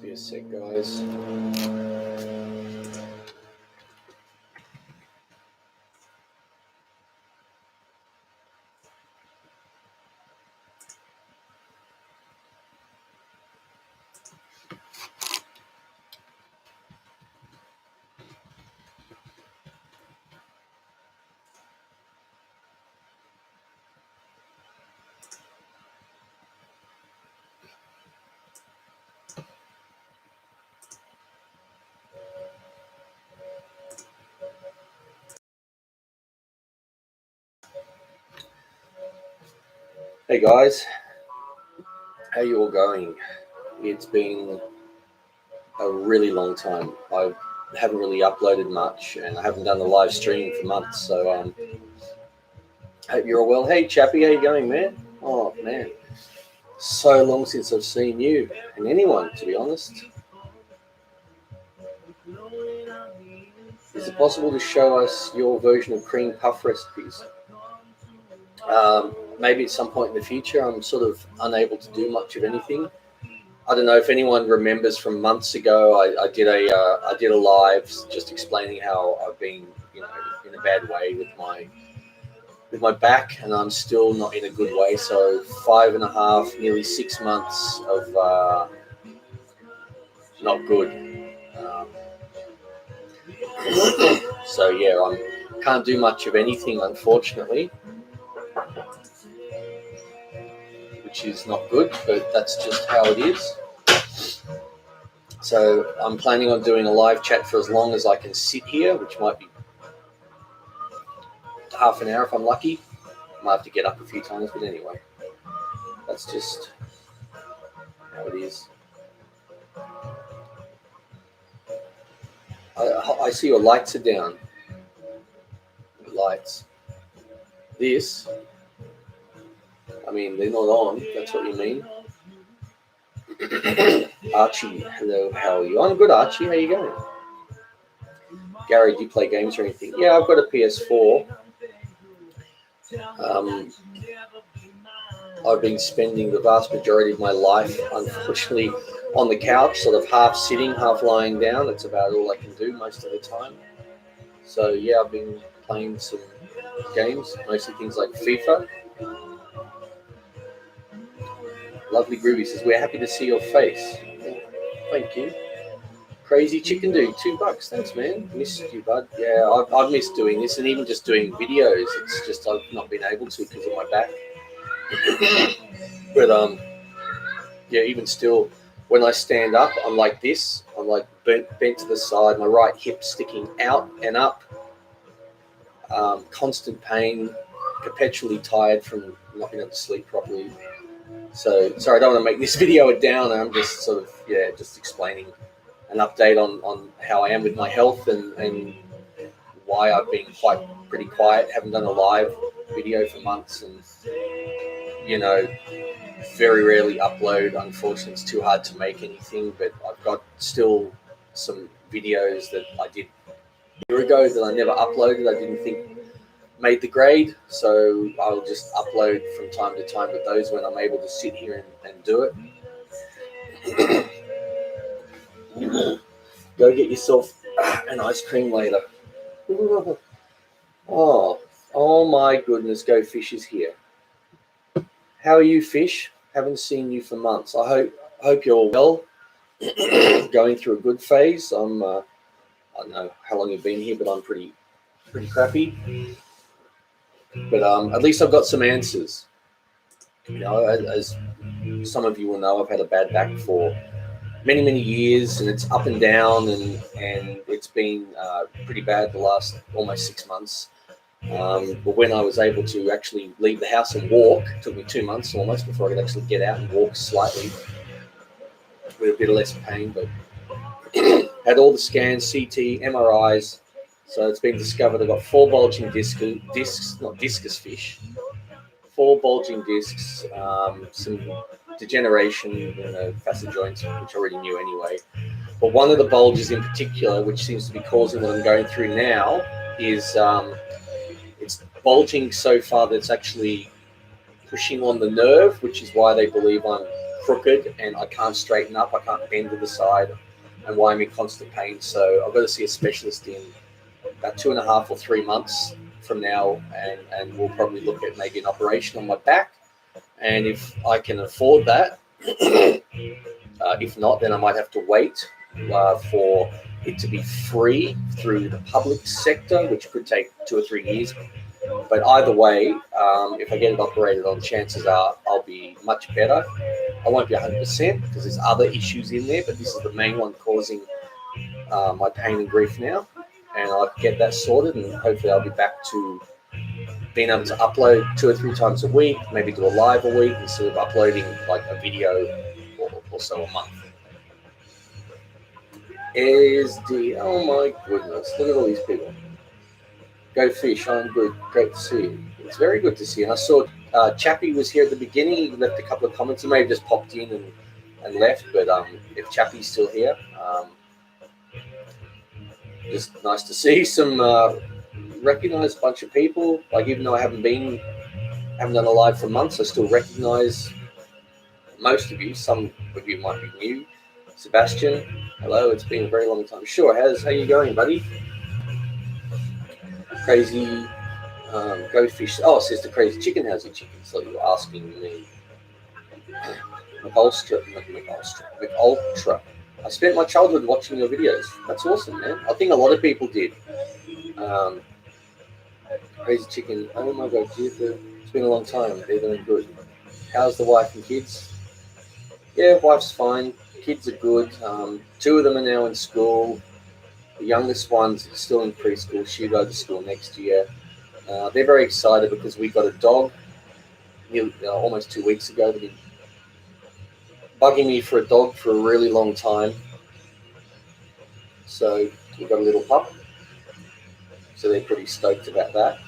be a sec, guys. Hey guys, how you all going? It's been a really long time. I haven't really uploaded much, and I haven't done a live stream for months. So hope you're all well. Hey Chappie, how you going, man? Oh man, so long since I've seen you and anyone, to be honest. Is it possible to show us your version of cream puff recipes? Maybe at some point in the future. I'm sort of unable to do much of anything. I don't know if anyone remembers from months ago. I did a live just explaining how I've been, in a bad way with my back, and I'm still not in a good way. So 5.5, nearly 6 months of not good. So yeah, I can't do much of anything, unfortunately, which is not good, but that's just how it is. So I'm planning on doing a live chat for as long as I can sit here, which might be half an hour if I'm lucky. I might have to get up a few times, but anyway, that's just how it is. I see your lights are down. Lights. This, I mean, they're not on. That's what you mean. Archie, hello, how are you? I'm good, Archie. How you going? Gary, do you play games or anything? Yeah, I've got a PS4. I've been spending the vast majority of my life, unfortunately, on the couch, sort of half sitting, half lying down. That's about all I can do most of the time. So yeah, I've been playing some games, mostly things like FIFA. Lovely Groovy says, we're happy to see your face. Yeah, thank you. Crazy Chicken Dude, $2. Thanks, man. Missed you, bud. Yeah, I've missed doing this, and even just doing videos. It's just I've not been able to because of my back. But yeah, even still, when I stand up, I'm like this. I'm like bent to the side, my right hip sticking out and up. Constant pain, perpetually tired from not being able to sleep properly. So sorry, I don't want to make this video a downer. I'm just sort of just explaining an update on how I am with my health and why I've been pretty quiet. Haven't done a live video for months, and very rarely upload. Unfortunately, it's too hard to make anything. But I've got still some videos that I did a year ago that I never uploaded. I didn't think made the grade, so I'll just upload from time to time with those when I'm able to sit here and do it. Go get yourself an ice cream later. Oh my goodness, Go Fish is here. How are you, Fish? Haven't seen you for months. I hope you're well. Going through a good phase. I don't know how long you've been here, but I'm pretty crappy. But at least I've got some answers. As some of you will know, I've had a bad back for many years, and it's up and down, and it's been pretty bad the last almost 6 months. But when I was able to actually leave the house and walk, it took me 2 months almost before I could actually get out and walk slightly with a bit of less pain. But had all the scans, CT, MRIs. So it's been discovered I've got 4 bulging discs, not discus fish, 4 bulging discs, some degeneration in the facet joints, which I already knew anyway. But one of the bulges in particular, which seems to be causing what I'm going through now, is it's bulging so far that it's actually pushing on the nerve, which is why they believe I'm crooked and I can't straighten up. I can't bend to the side, and why I'm in constant pain. So I've got to see a specialist in about 2.5 or 3 months from now, and we'll probably look at maybe an operation on my back. And if I can afford that, if not, then I might have to wait for it to be free through the public sector, which could take 2 or 3 years. But either way, if I get it operated on, chances are I'll be much better. I won't be 100% because there's other issues in there, but this is the main one causing my pain and grief now. And I'll get that sorted, and hopefully I'll be back to being able to upload 2 or 3 times a week, maybe do a live a week instead of uploading like a video or so a month. Oh my goodness, look at all these people. Go fish, I'm good, great to see you. It's very good to see you. And I saw Chappie was here at the beginning. He left a couple of comments. He may have just popped in and left, but if Chappie's still here, just nice to see some recognize a bunch of people. Like, even though I haven't done a live for months, I still recognize most of you. Some of you might be new. Sebastian, hello, it's been a very long time. Sure, how you going, buddy? Crazy go fish. Oh, it says the crazy chicken. How's your chicken? So you're asking me. McUltra. I spent my childhood watching your videos. That's awesome, man. I think a lot of people did. Crazy chicken. Oh my god, it's been a long time. They're doing good. How's the wife and kids? Yeah, wife's fine. Kids are good. 2 of them are now in school. The youngest one's still in preschool. She'll go to school next year. They're very excited because we got a dog almost 2 weeks ago. They've been bugging me for a dog for a really long time. So we got a little pup. So they're pretty stoked about that.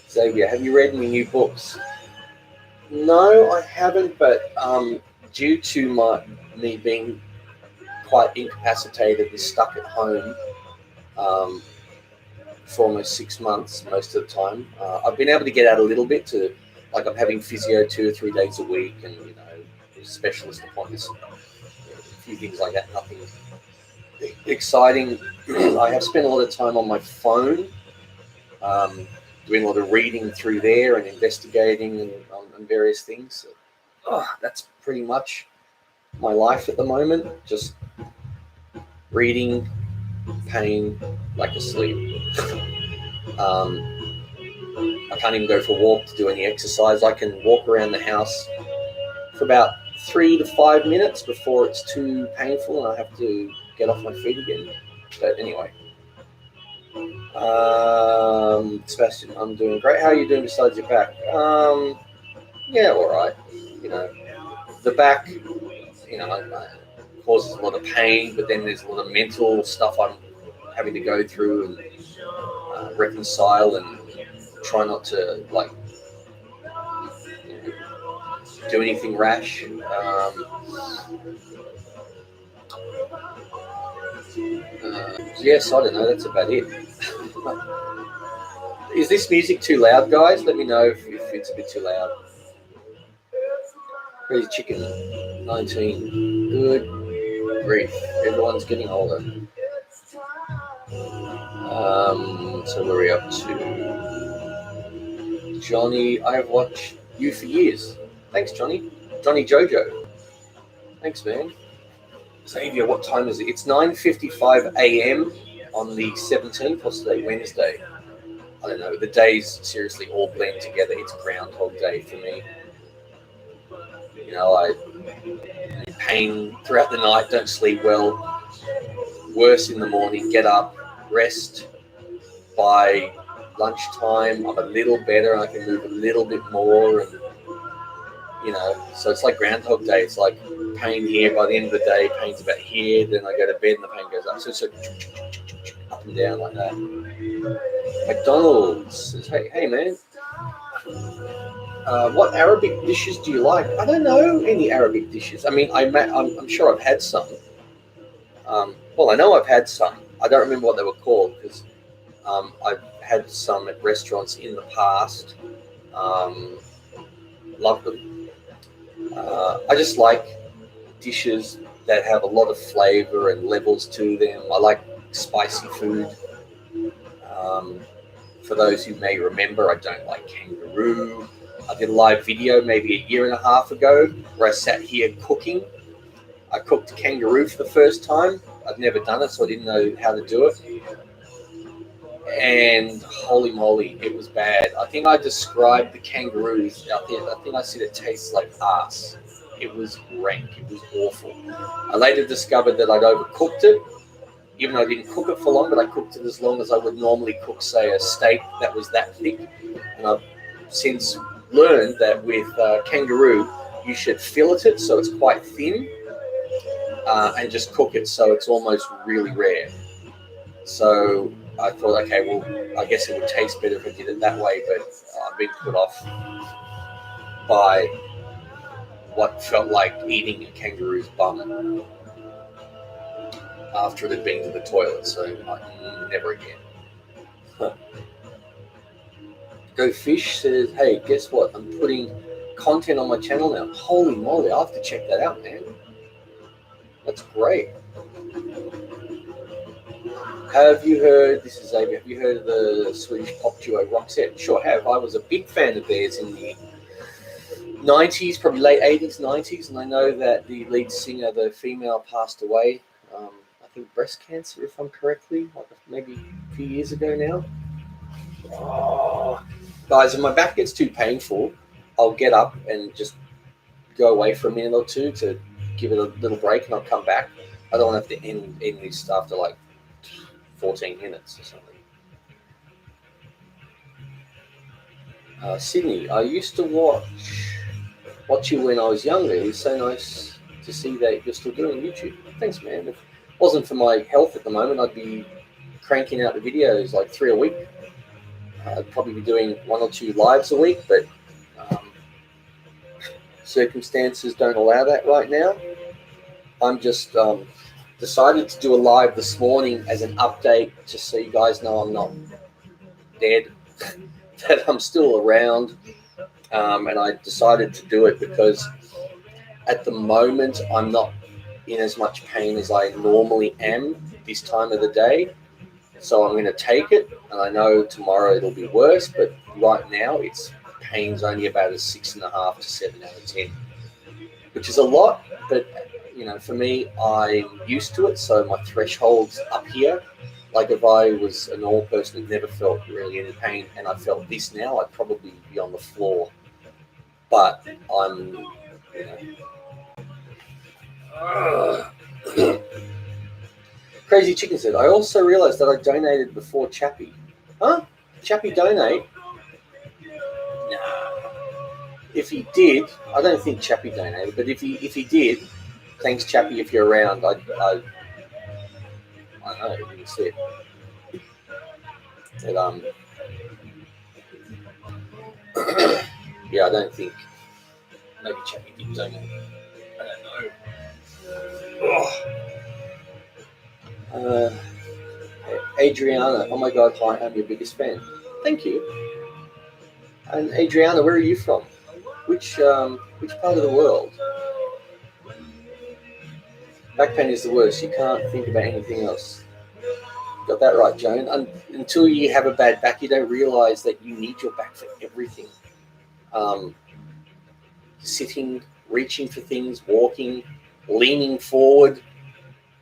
Xavier, have you read any new books? No, I haven't, but due to me being quite incapacitated and stuck at home for almost 6 months most of the time, I've been able to get out a little bit to, like, I'm having physio 2 or 3 days a week, and specialist appointments, a few things like that. Nothing exciting. I have spent a lot of time on my phone, doing a lot of reading through there and investigating and various things. That's pretty much my life at the moment. Just reading, pain, like asleep. I can't even go for a walk to do any exercise. I can walk around the house for about 3 to 5 minutes before it's too painful and I have to get off my feet again. But anyway, Sebastian, I'm doing great. How are you doing besides your back? Yeah, all right. The back, causes a lot of pain, but then there's a lot of mental stuff I'm having to go through and reconcile and try not to do anything rash. Yes, I don't know. That's about it. Is this music too loud, guys? Let me know if it's a bit too loud. Crazy chicken, 19. Good grief. Everyone's getting older. So where are we up to? Johnny, I have watched you for years. Thanks, Johnny. Johnny Jojo. Thanks, man. Xavier, what time is it? It's 9:55 a.m. on the 17th. What's today? Wednesday. I don't know. The days seriously all blend together. It's Groundhog Day for me. I pain throughout the night, don't sleep well. Worse in the morning, get up, rest. By lunchtime, I'm a little better. I can move a little bit more, and so it's like Groundhog Day. It's like pain here. By the end of the day, pain's about here. Then I go to bed and the pain goes up. So it's up and down like that. McDonald's says, hey man, what Arabic dishes do you like? I don't know any Arabic dishes. I mean, I'm sure I've had some. Well, I know I've had some. I don't remember what they were called because I've had some at restaurants in the past. Loved them. I just like dishes that have a lot of flavor and levels to them. I like spicy food. Um, for those who may remember, I don't like kangaroo. I did a live video maybe a year and a half ago where I sat here cooking. I cooked kangaroo for the first time. I'd never done it, so I didn't know how to do it. And holy moly, it was bad. I think I described the kangaroos out there. I think I said it tastes like ass. It was rank. It was awful. I later discovered that I'd overcooked it, even though I didn't cook it for long, but I cooked it as long as I would normally cook, say, a steak that was that thick. And I've since learned that with kangaroo, you should fillet it so it's quite thin, and just cook it so it's almost really rare. So I thought, okay, well, I guess it would taste better if I did it that way, but I've been put off by what felt like eating a kangaroo's bum after it had been to the toilet, so never again. Go Fish says, hey, guess what? I'm putting content on my channel now. Holy moly, I'll have to check that out, man. That's great. Have you heard, this is Xavier, have you heard of the Swedish pop duo Roxette? Sure have. I was a big fan of theirs in the 90s, probably late 80s, 90s, and I know that the lead singer, the female, passed away. I think breast cancer, if I'm correctly, like maybe a few years ago now. Oh, guys, if my back gets too painful, I'll get up and just go away for a minute or two to give it a little break, and I'll come back. I don't want to have to end this after like 14 minutes or something. Sydney, I used to watch you when I was younger. It was so nice to see that you're still doing YouTube. Thanks, man. If it wasn't for my health at the moment, I'd be cranking out the videos like 3 a week. I'd probably be doing 1 or 2 lives a week, but circumstances don't allow that right now. I'm just decided to do a live this morning as an update, just so you guys know I'm not dead, that I'm still around. And I decided to do it because at the moment I'm not in as much pain as I normally am this time of the day. So I'm going to take it, and I know tomorrow it'll be worse, but right now it's pain's only about a 6.5 to 7 out of 10, which is a lot, but you know, for me, I'm used to it, so my threshold's up here. Like if I was a normal person who never felt really any pain, and I felt this now, I'd probably be on the floor. But I'm, you know. Crazy Chicken said, I also realized that I donated before Chappie. Huh? Chappie donate? Nah. If he did, I don't think Chappie donated, but if he did, thanks Chappie if you're around. I don't know, you can see it. But, yeah, I don't think maybe Chappie did donate. I don't know. Adriana, oh my God, hi, I'm your biggest fan. Thank you. And Adriana, where are you from? Which part of the world? Back pain is the worst. You can't think about anything else. Got that right, Joan. Until you have a bad back, you don't realize that you need your back for everything. Sitting, reaching for things, walking, leaning forward,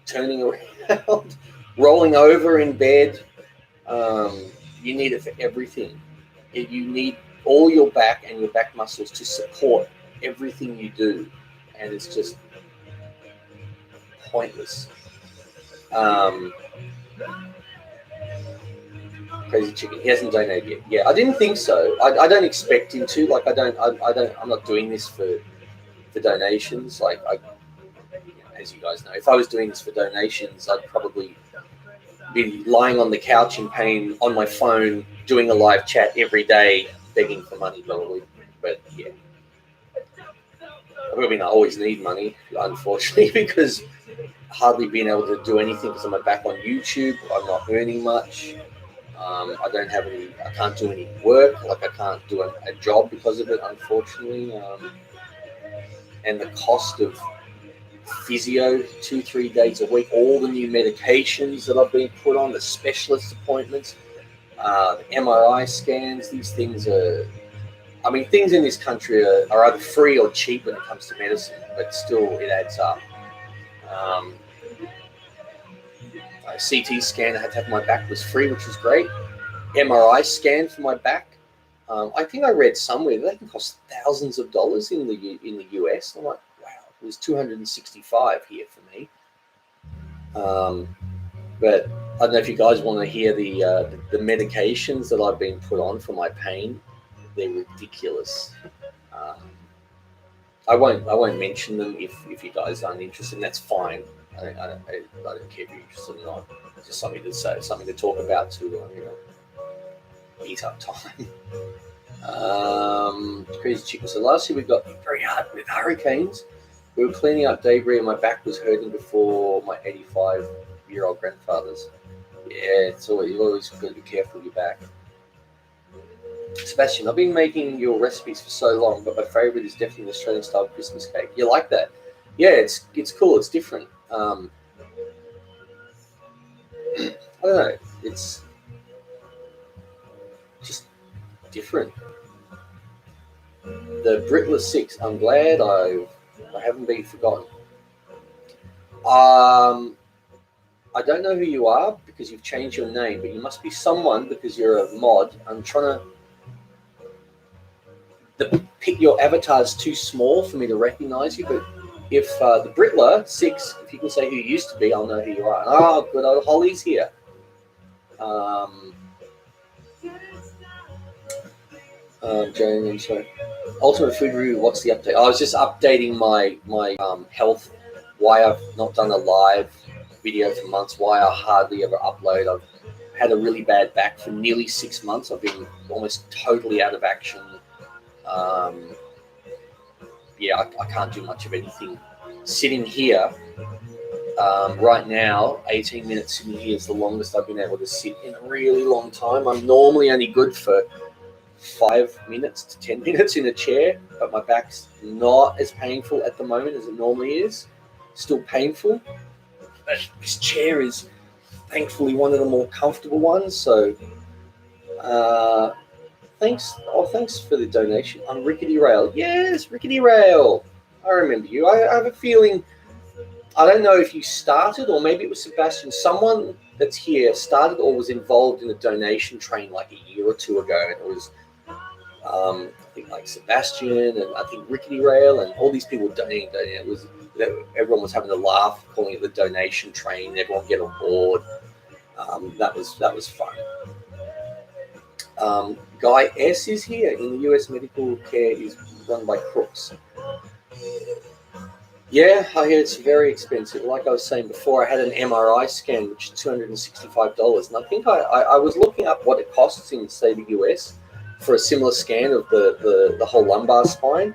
turning around, rolling over in bed. You need it for everything. You need all your back and your back muscles to support everything you do, and it's just pointless. Crazy Chicken, he hasn't donated yet. Yeah, I didn't think so. I don't expect him to. Like, I'm not doing this for donations. Like, as you guys know, if I was doing this for donations, I'd probably be lying on the couch in pain on my phone, doing a live chat every day, begging for money, probably. But yeah, I mean, I always need money, unfortunately, because hardly being able to do anything because I'm back on YouTube. I'm not earning much. I don't have any. I can't do any work. Like I can't do a job because of it, unfortunately. and the cost of physio 2-3 days a week, all the new medications that I've been put on, the specialist appointments, the MRI scans, these things are, I mean, things in this country are either free or cheap when it comes to medicine, but still it adds up. A CT scan I had to have my back was free, which was great. MRI scan for my back. I think I read somewhere that they can cost thousands of dollars in the US. I'm like, wow, it was $265 here for me. But I don't know if you guys want to hear the medications that I've been put on for my pain. They're ridiculous. I won't mention them if you guys aren't interested, and that's fine. I don't care if you're interested or not. It's just something to say, something to talk about to eat up time. Crazy chicken. So last year we got very hard with hurricanes. We were cleaning up debris and my back was hurting before my 85-year-old grandfather's. Yeah, it's always got to be careful with your back. Sebastian, I've been making your recipes for so long, but my favorite is definitely the Australian style Christmas cake. You like that? Yeah, it's cool. It's different. I don't know. It's just different. The Britless 6. I'm glad I haven't been forgotten. I don't know who you are because you've changed your name, but you must be someone because you're a mod. I'm trying to. Your avatar's too small for me to recognize you, but if the Britler 6, if you can say who you used to be, I'll know who you are. Oh, good old Holly's here. Jane, I'm sorry. Ultimate Food Review, what's the update? I was just updating my health, why I've not done a live video for months, why I hardly ever upload. I've had a really bad back for nearly 6 months. I've been almost totally out of action. I can't do much of anything. Sitting here right now, 18 minutes sitting here is the longest I've been able to sit in a really long time. I'm normally only good for 5 minutes to 10 minutes in a chair, but my back's not as painful at the moment as it normally is. Still painful, but this chair is thankfully one of the more comfortable ones. So thanks for the donation. I'm Rickety Rail. Yes, Rickety Rail. I remember you. I have a feeling, I don't know if you started or maybe it was Sebastian. Someone that's here started or was involved in a donation train like a year or two ago. And it was, I think, like Sebastian and I think Rickety Rail and all these people donating. It was, everyone was having a laugh, calling it the donation train. Everyone get on board. That was fun. Guy S is here. In the US, medical care is run by crooks. Yeah, I hear it's very expensive. Like I was saying before, I had an MRI scan, which is $265. And I think I was looking up what it costs in, say, the US for a similar scan of the whole lumbar spine.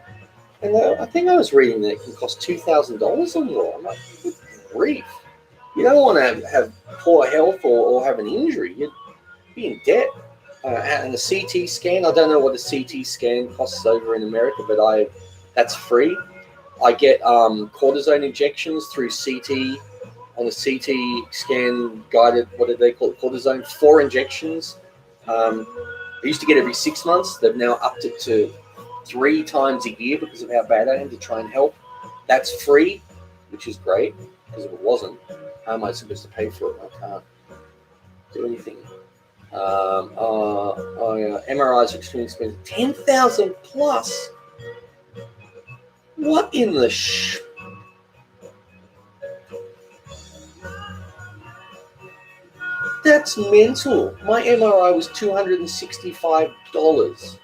And I think I was reading that it can cost $2,000 or more. I'm like, good grief. You don't want to have poor health or have an injury. You'd be in debt. And a CT scan, I don't know what a CT scan costs over in America, but that's free. I get cortisone injections through CT on a CT scan guided, what do they call it, cortisone, 4 injections. I used to get every 6 months. They've now upped it to 3 times a year because of how bad I am to try and help. That's free, which is great, because if it wasn't, how am I supposed to pay for it? I can't do anything. MRIs are extremely expensive. 10,000 plus. What in the That's mental. My MRI was $265.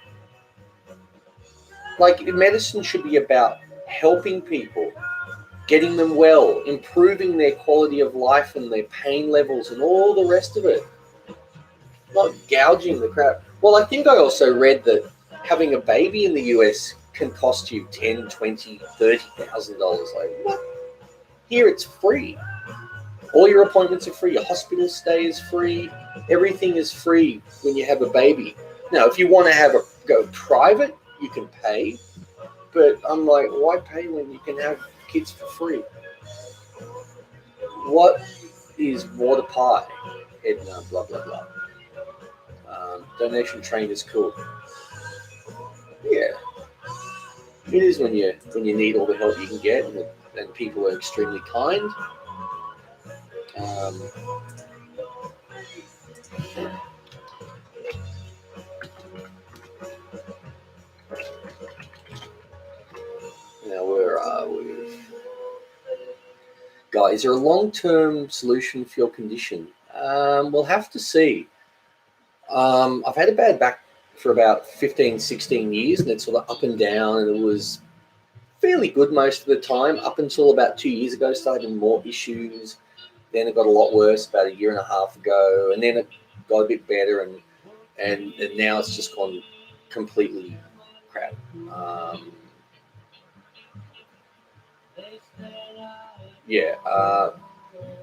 Like, medicine should be about helping people, getting them well, improving their quality of life and their pain levels and all the rest of it. Not gouging the crap. Well, I think I also read that having a baby in the US can cost you $10,000, $20,000, $30,000. Like, what? Here it's free. All your appointments are free. Your hospital stay is free. Everything is free when you have a baby. Now, if you want to go private, you can pay. But I'm like, why pay when you can have kids for free? What is water pie? Edna, blah, blah, blah. Donation train is cool. Yeah, it is when you need all the help you can get, and people are extremely kind. Um, Now, where are we? Guys, is there a long-term solution for your condition? We'll have to see. I've had a bad back for about 15, 16 years, and it's sort of up and down, and it was fairly good most of the time up until about 2 years ago. Started having more issues. Then it got a lot worse about a year and a half ago, and then it got a bit better, and now it's just gone completely crap.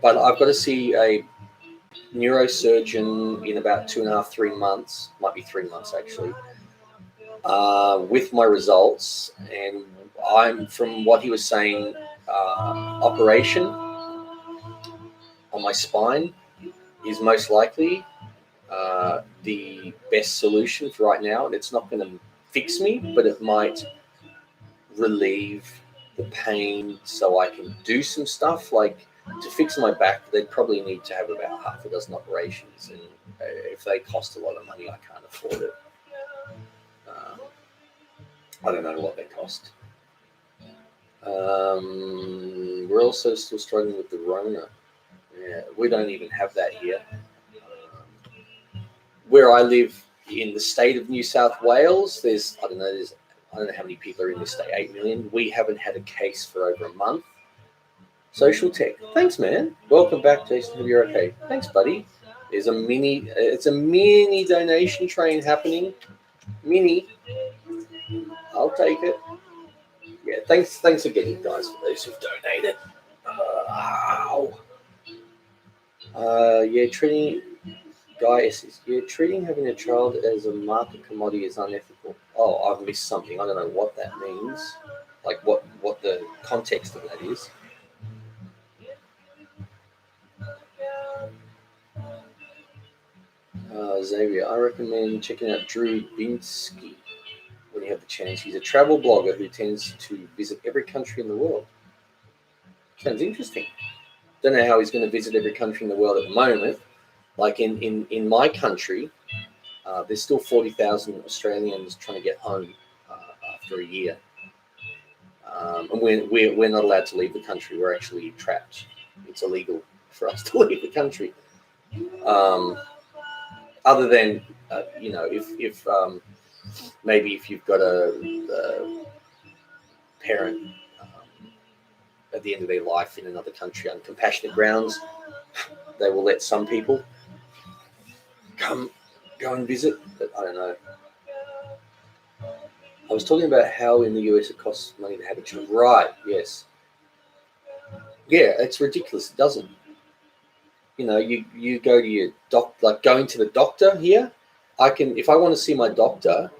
But I've got to see a neurosurgeon in about 2.5, 3 months. Might be 3 months actually. With my results, and I'm from what he was saying, operation on my spine is most likely the best solution for right now. And it's not going to fix me, but it might relieve the pain so I can do some stuff. Like, to fix my back, they'd probably need to have about half a dozen operations, and if they cost a lot of money, I can't afford it. I don't know what they cost. We're also still struggling with the Rona. Yeah, we don't even have that here. Where I live in the state of New South Wales, I don't know how many people are in this state, 8 million. We haven't had a case for over a month. Social Tech, thanks, man. Welcome back, Jason. Hope you're okay. Thanks, buddy. It's a mini donation train happening. Mini. I'll take it. Yeah, thanks again, guys, for those who've donated. Treating treating having a child as a market commodity is unethical. Oh, I've missed something. I don't know what that means. Like what the context of that is. Xavier, I recommend checking out Drew Binsky when you have the chance. He's a travel blogger who tends to visit every country in the world. Sounds interesting. Don't know how he's going to visit every country in the world at the moment. Like in my country, there's still 40,000 Australians trying to get home after a year. And we're not allowed to leave the country. We're actually trapped. It's illegal for us to leave the country. Other than, if maybe if you've got a parent at the end of their life in another country on compassionate grounds, they will let some people go and visit, but I don't know. I was talking about how in the US it costs money to have a child. Right, yes. Yeah, it's ridiculous. It doesn't. You go to your like going to the doctor here. If I want to see my doctor,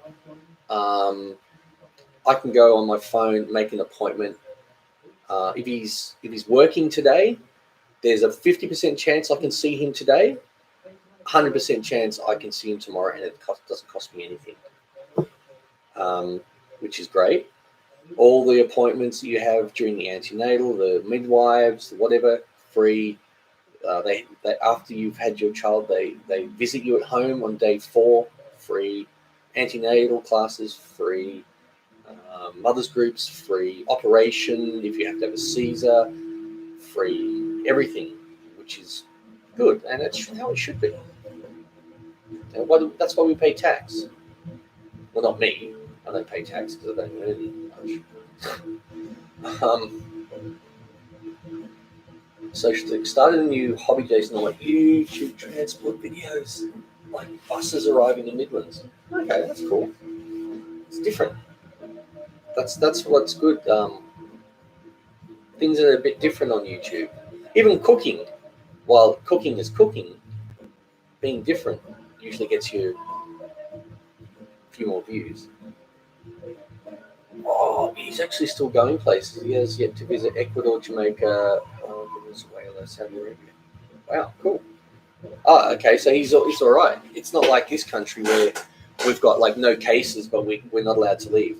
I can go on my phone, make an appointment. If he's working today, there's a 50% chance I can see him today, 100% chance I can see him tomorrow, and it doesn't cost me anything, which is great. All the appointments that you have during the antenatal, the midwives, whatever, free. They after you've had your child, they visit you at home on day 4, free. Antenatal classes, free. Mothers groups, free. Operation, if you have to have a Caesar, free. Everything, which is good, and that's how it should be. And that's why we pay tax. Well, not me. I don't pay tax because I don't earn much. So started a new hobby, Jason, on like YouTube transport videos, like buses arriving in the Midlands. Okay, that's cool. It's different. That's what's good. Things are a bit different on YouTube. Even cooking, while cooking is cooking, being different usually gets you a few more views. Oh, Oh, he's actually still going places. He has yet to visit Ecuador, Jamaica, Venezuela, Saudi Arabia. Wow, cool. Oh, okay, so he's all right. It's not like this country where we've got like no cases, but we're not allowed to leave.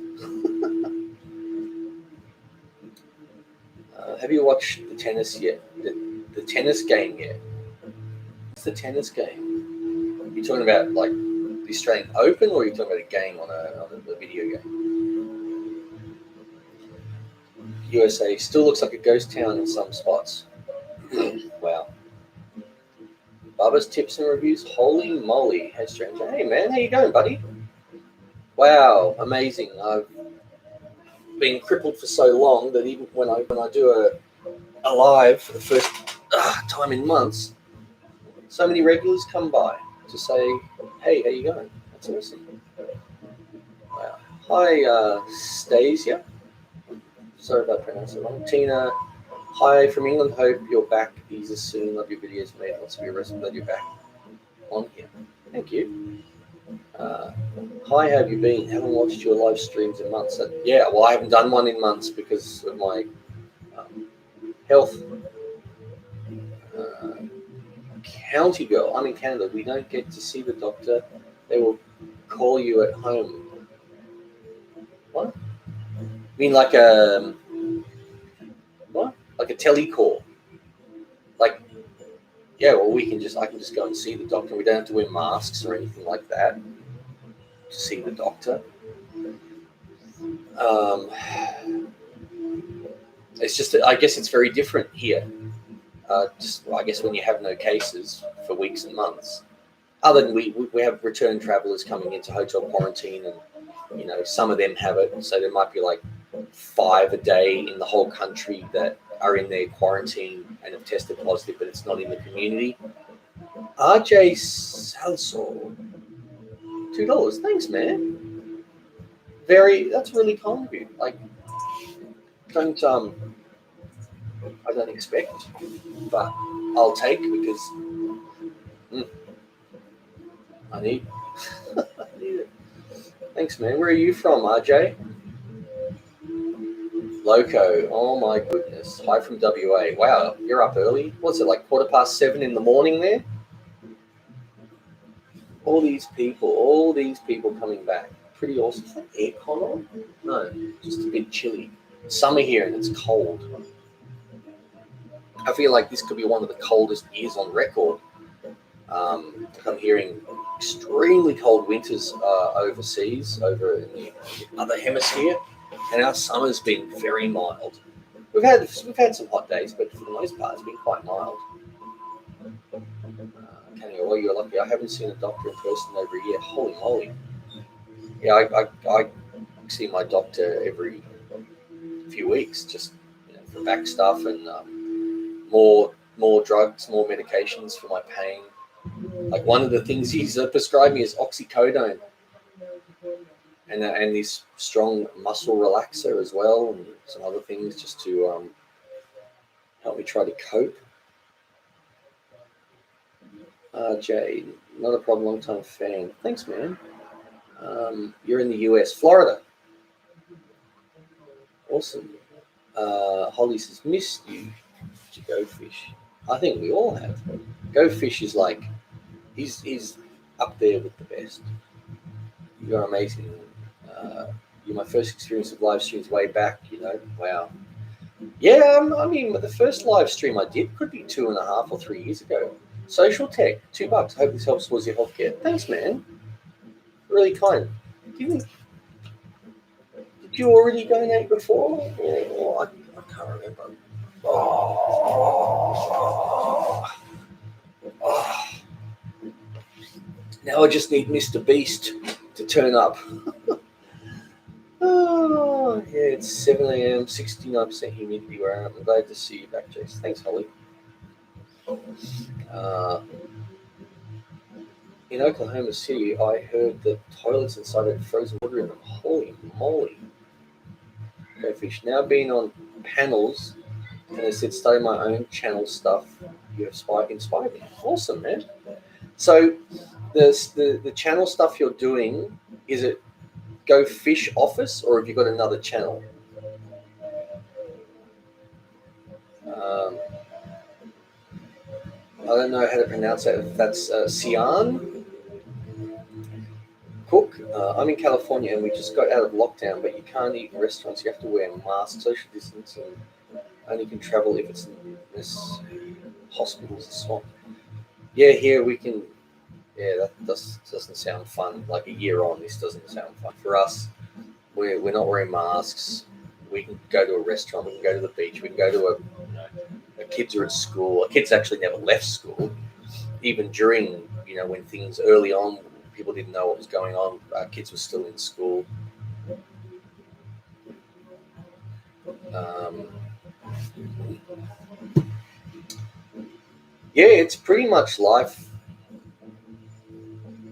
Have you watched the tennis yet? The tennis game yet? What's the tennis game? Are you talking about like the Australian Open, or are you talking about a game on a video game? USA still looks like a ghost town in some spots. Wow. Bubba's tips and reviews. Holy moly. Hey, stranger. Hey, man. How you going, buddy? Wow. Amazing. I've been crippled for so long that even when I do a live for the first time in months, so many regulars come by to say, hey, how you going? That's awesome. Wow. Hi, Stasia. Sorry if I pronounced it wrong. Tina. Hi from England. Hope you're back easy soon. Love your videos, mate. Lots of your rest. Glad you're back on here. Thank you. Hi, how have you been? Haven't watched your live streams in months. Yeah, well, I haven't done one in months because of my health. County girl. I'm in Canada. We don't get to see the doctor. They will call you at home. What? I mean like a what? Like a telecall. Like, yeah, well, I can just go and see the doctor. We don't have to wear masks or anything like that to see the doctor. It's just, I guess it's very different here. I guess when you have no cases for weeks and months, other than we have return travelers coming into hotel quarantine, and some of them have it, so there might be like 5 a day in the whole country that are in their quarantine and have tested positive, but it's not in the community. RJ Salso, $2. Thanks, man. That's really kind of you. Like, I don't expect, but I'll take because I need it. Thanks, man. Where are you from, RJ? Loco. Oh my goodness. Hi from WA. Wow, you're up early. What's it, like 7:15 in the morning there? All these people coming back. Pretty awesome. Is that aircon on? No, just a bit chilly. Summer here and it's cold. I feel like this could be one of the coldest years on record. I'm hearing extremely cold winters overseas, over in the other hemisphere, and our summer's been very mild. We've had some hot days, but for the most part, it's been quite mild. Well, you're lucky. I haven't seen a doctor in person over a year. Holy moly! Yeah, I see my doctor every few weeks, just for back stuff and more drugs, more medications for my pain. Like one of the things he's prescribed me is oxycodone, and this strong muscle relaxer as well, and some other things just to help me try to cope. Jay, not a problem, long time fan. Thanks, man. You're in the US, Florida. Awesome. Holly says, missed you. Did you go fish? I think we all have. Go fish is like, he's up there with the best. You're amazing. You're my first experience of live streams way back, Wow. Yeah, I mean, the first live stream I did could be 2.5 or 3 years ago. Social tech, $2. Hope this helps towards your healthcare. Thanks, man. Really kind. Did you already donate before? I can't remember. Now I just need Mr. Beast to turn up. Yeah, it's 7 a.m., 69% humidity where I am. I'm glad to see you back, Jace. Thanks, Holly. In Oklahoma City, I heard the toilets inside had frozen water in them. Holy moly. Go fish. Now being on panels, and I said, study my own channel stuff. You have inspired me. Awesome, man. So the channel stuff you're doing, is it Go Fish Office, or have you got another channel? don't know how to pronounce that. That's Sian Cook. I'm in California and we just got out of lockdown, but you can't eat in restaurants. You have to wear masks, social distance, and only can travel if it's in this hospitals and so on. Yeah, here we can. Yeah, that doesn't sound fun. Like a year on, this doesn't sound fun for us. We're not wearing masks. We can go to a restaurant. We can go to the beach. We can go to our kids are at school. Our kids actually never left school, even during when things early on, people didn't know what was going on. Our kids were still in school. Um, yeah, it's pretty much life.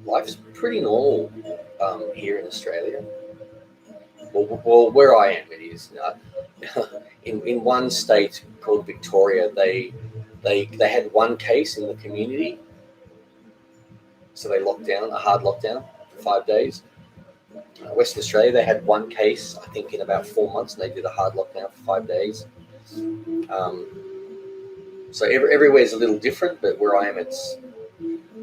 Life's pretty normal here in Australia. Well, where I am, it is. In one state called Victoria, they had one case in the community, so they locked down a hard lockdown for 5 days. Western Australia, they had one case, I think, in about 4 months, and they did a hard lockdown for 5 days. So everywhere's a little different, but where I am, it's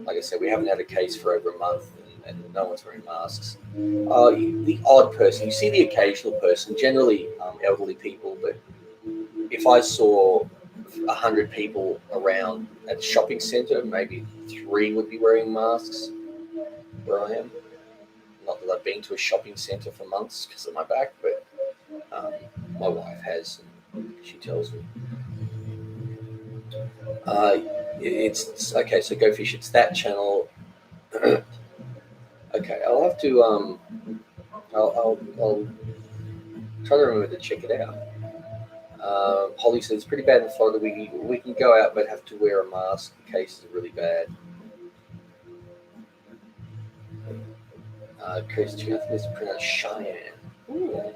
like I said, we haven't had a case for over a month, and no one's wearing masks. The odd person, you see the occasional person, generally elderly people, but if I saw 100 people around at a shopping centre, maybe 3 would be wearing masks where I am. Not that I've been to a shopping centre for months because of my back, but my wife has, and she tells me. It's okay, so Go Fish, it's that channel. Okay, I'll have to I'll try to remember to check it out. Holly says it's pretty bad in Florida. We can go out but have to wear a mask. The case is really bad. Christian, I think it's pronounced Cheyenne. Ooh.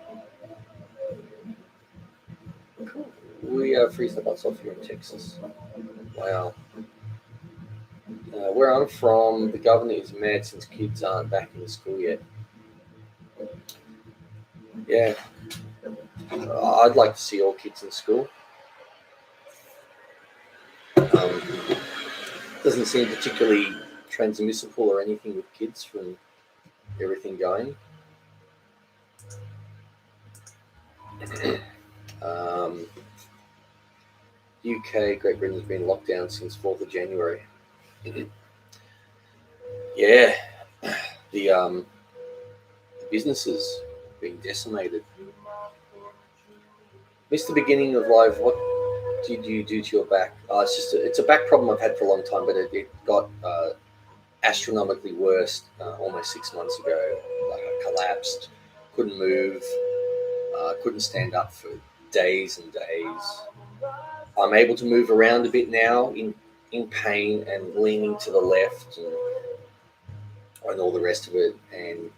Cool. We freeze the butts off here in Texas. Wow. Where I'm from, the governor is mad since kids aren't back in school yet. Yeah. I'd like to see all kids in school. Doesn't seem particularly transmissible or anything with kids from everything going. UK, Great Britain's been locked down since 4th of January. Yeah, the businesses being decimated. Missed the beginning of live. What did you do to your back? It's a back problem I've had for a long time, but it got astronomically worse almost 6 months ago. Like I collapsed, couldn't move, couldn't stand up for days and days. I'm able to move around a bit now in pain and leaning to the left and all the rest of it, and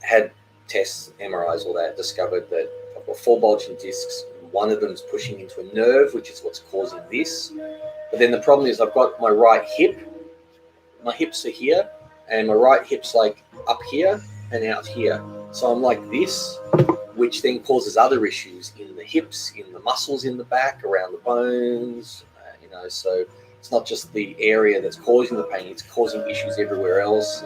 had tests, MRIs, all that, discovered that I've got 4 bulging discs. One of them's pushing into a nerve, which is what's causing this. But then the problem is I've got my right hip. My hips are here, and my right hip's like up here and out here. So I'm like this, which then causes other issues in the hips, in the muscles in the back, around the bones, so it's not just the area that's causing the pain, it's causing issues everywhere else.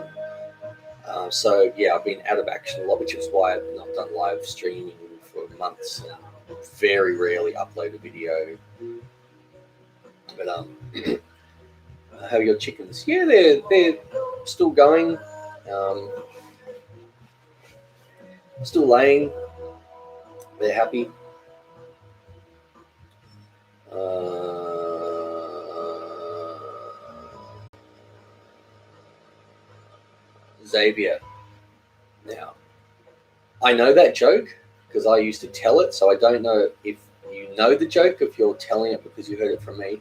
So yeah, I've been out of action a lot, which is why I've not done live streaming for months and very rarely upload a video. But how are your chickens? Yeah, they're still going, still laying. They're happy. Xavier. Now, I know that joke because I used to tell it, so I don't know if you know the joke, if you're telling it because you heard it from me.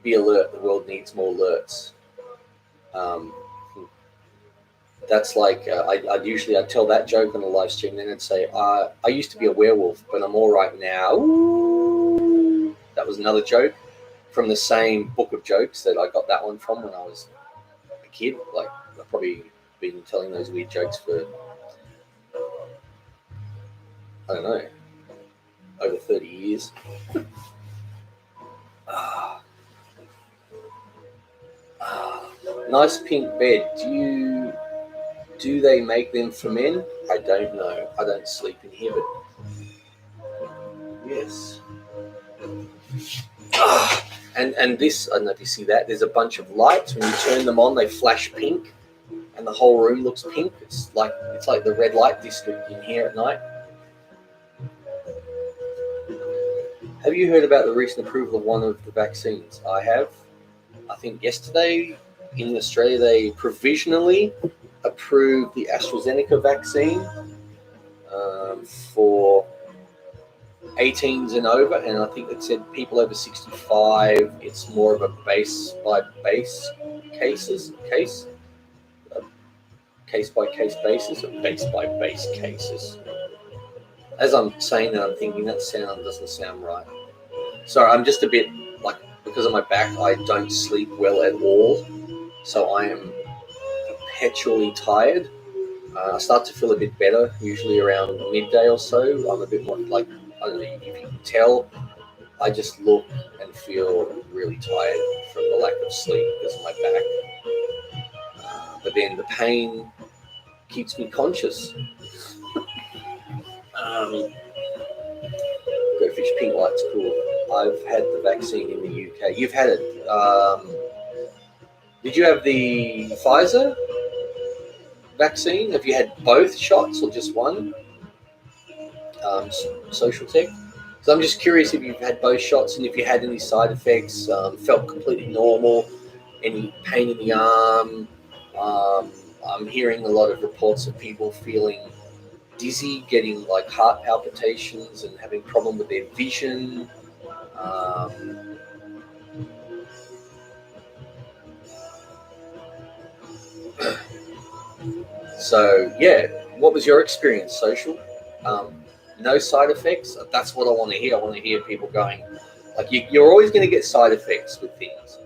Be alert, the world needs more alerts. That's like, I'd tell that joke on a live stream, then I'd say, I used to be a werewolf, but I'm all right now. Ooh. That was another joke from the same book of jokes that I got that one from when I was a kid. Like, I've probably been telling those weird jokes for, I don't know, over 30 years. Nice pink bed. Do they make them for men? I don't know. I don't sleep in here, but yes. And this, I don't know if you see that. There's a bunch of lights. When you turn them on, they flash pink, and the whole room looks pink. It's like the red light district in here at night. Have you heard about the recent approval of one of the vaccines? I have. I think yesterday in Australia they provisionally approved the AstraZeneca vaccine for 18s and over, and I think it said people over 65. It's more of a case by case basis, or base by base cases. As I'm saying that, I'm thinking that sound doesn't sound right. Sorry, I'm just a bit because of my back, I don't sleep well at all, so I am perpetually tired. I start to feel a bit better, usually around midday or so. I'm a bit more I don't know if you can tell, I just look and feel really tired from the lack of sleep because of my back. But then the pain keeps me conscious. Go fish, pink light's cool. I've had the vaccine in the UK. You've had it. Did you have the Pfizer vaccine? Have you had both shots or just one? Social tech. So I'm just curious if you've had both shots and if you had any side effects, felt completely normal, any pain in the arm. I'm hearing a lot of reports of people feeling dizzy, getting heart palpitations and having problem with their vision. So yeah, what was your experience, Social? No side effects? That's what I want to hear. I want to hear people going, you're always going to get side effects with things,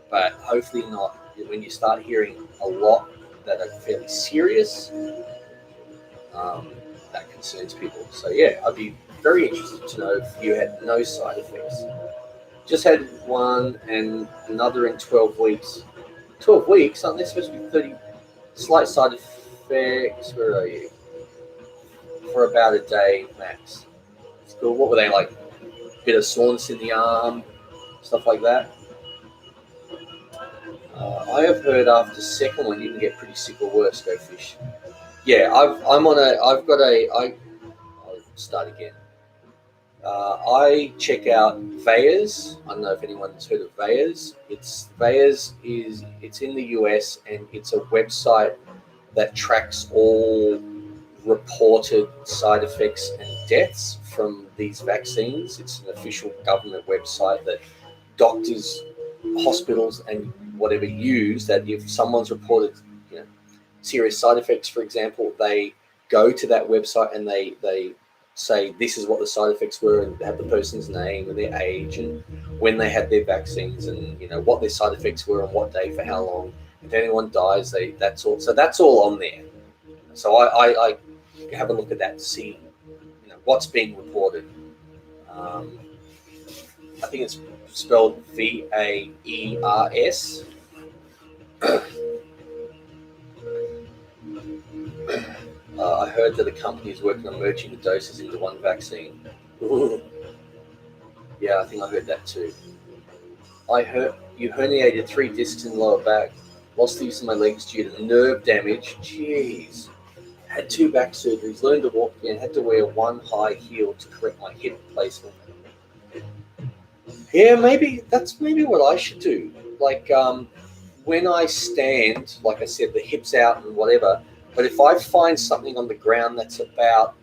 but hopefully not. When you start hearing a lot that are fairly serious, that concerns people. So yeah, I'd be very interested to know if you had no side effects. Just had one and another in 12 weeks. 12 weeks? Aren't they supposed to be 30? Slight side effects. Where are you? For about a day max. It's cool. What were they like? Bit of soreness in the arm, stuff like that. I have heard after second one you can get pretty sick or worse. Go fish. Yeah, I'll start again. I check out Veyers. I don't know if anyone's heard of Veyers. Veyers it's in the US, and it's a website that tracks all reported side effects and deaths from these vaccines. It's an official government website that doctors, hospitals, and whatever use. That if someone's reported serious side effects, for example, they go to that website and they say this is what the side effects were, and have the person's name and their age and when they had their vaccines, and what their side effects were and what day for how long. If anyone dies, that's all. So that's all on there. So I have a look at that to see what's being reported. I think it's spelled VAERS. I heard that a company is working on merging the doses into one vaccine. Yeah, I think I heard that too. I heard you herniated 3 discs in the lower back, lost the use of my legs due to nerve damage. Jeez. Had 2 back surgeries, learned to walk again, had to wear 1 high heel to correct my hip replacement. Yeah, that's what I should do. When I stand, like I said, the hips out and whatever, but if I find something on the ground that's about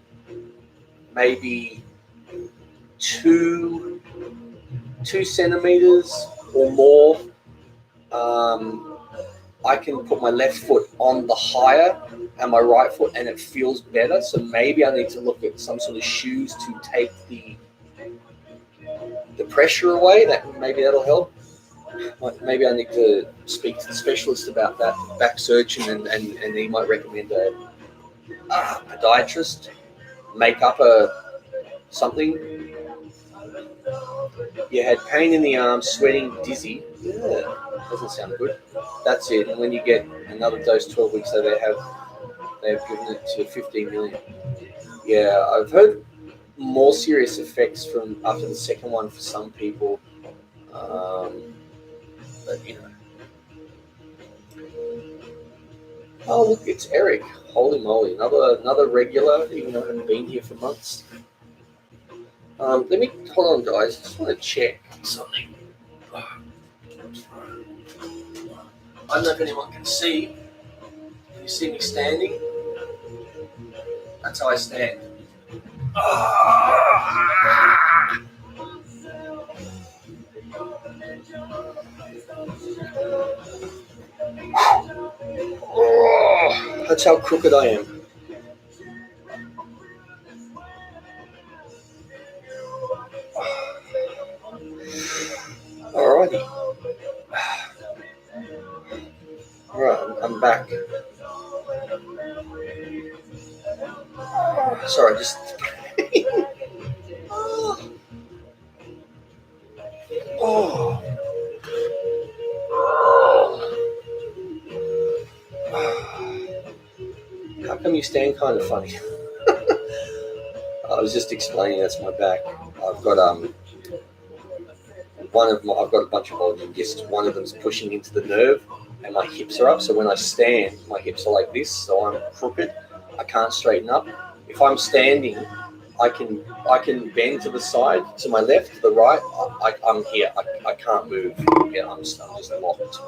maybe 2 centimeters or more, I can put my left foot on the higher and my right foot, and it feels better. So maybe I need to look at some sort of shoes to take the pressure away. Maybe that'll help. Maybe I need to speak to the specialist about that, back surgeon, and he might recommend a podiatrist, make up something. You had pain in the arm, sweating, dizzy. Yeah. Doesn't sound good. That's it. And when you get another dose 12 weeks, so they've given it to 15 million. Yeah, I've heard more serious effects from after the second one for some people. But you know. Oh look, it's Eric. Holy moly, another regular, even though I haven't been here for months. Let me hold on, guys. Just want to check something. I don't know if anyone can see. Can you see me standing? That's how I stand. Oh, that's how crooked I am. Alrighty. Alright, I'm back. Sorry, just. Oh. How come you stand kind of funny? I was just explaining that's my back. I've got I've got a bunch of volume discs. One of them's pushing into the nerve, and my hips are up. So when I stand, my hips are like this. So I'm crooked. I can't straighten up. If I'm standing, I can bend to the side, to my left, to the right. I'm here. I can't move. Yeah, I'm just locked.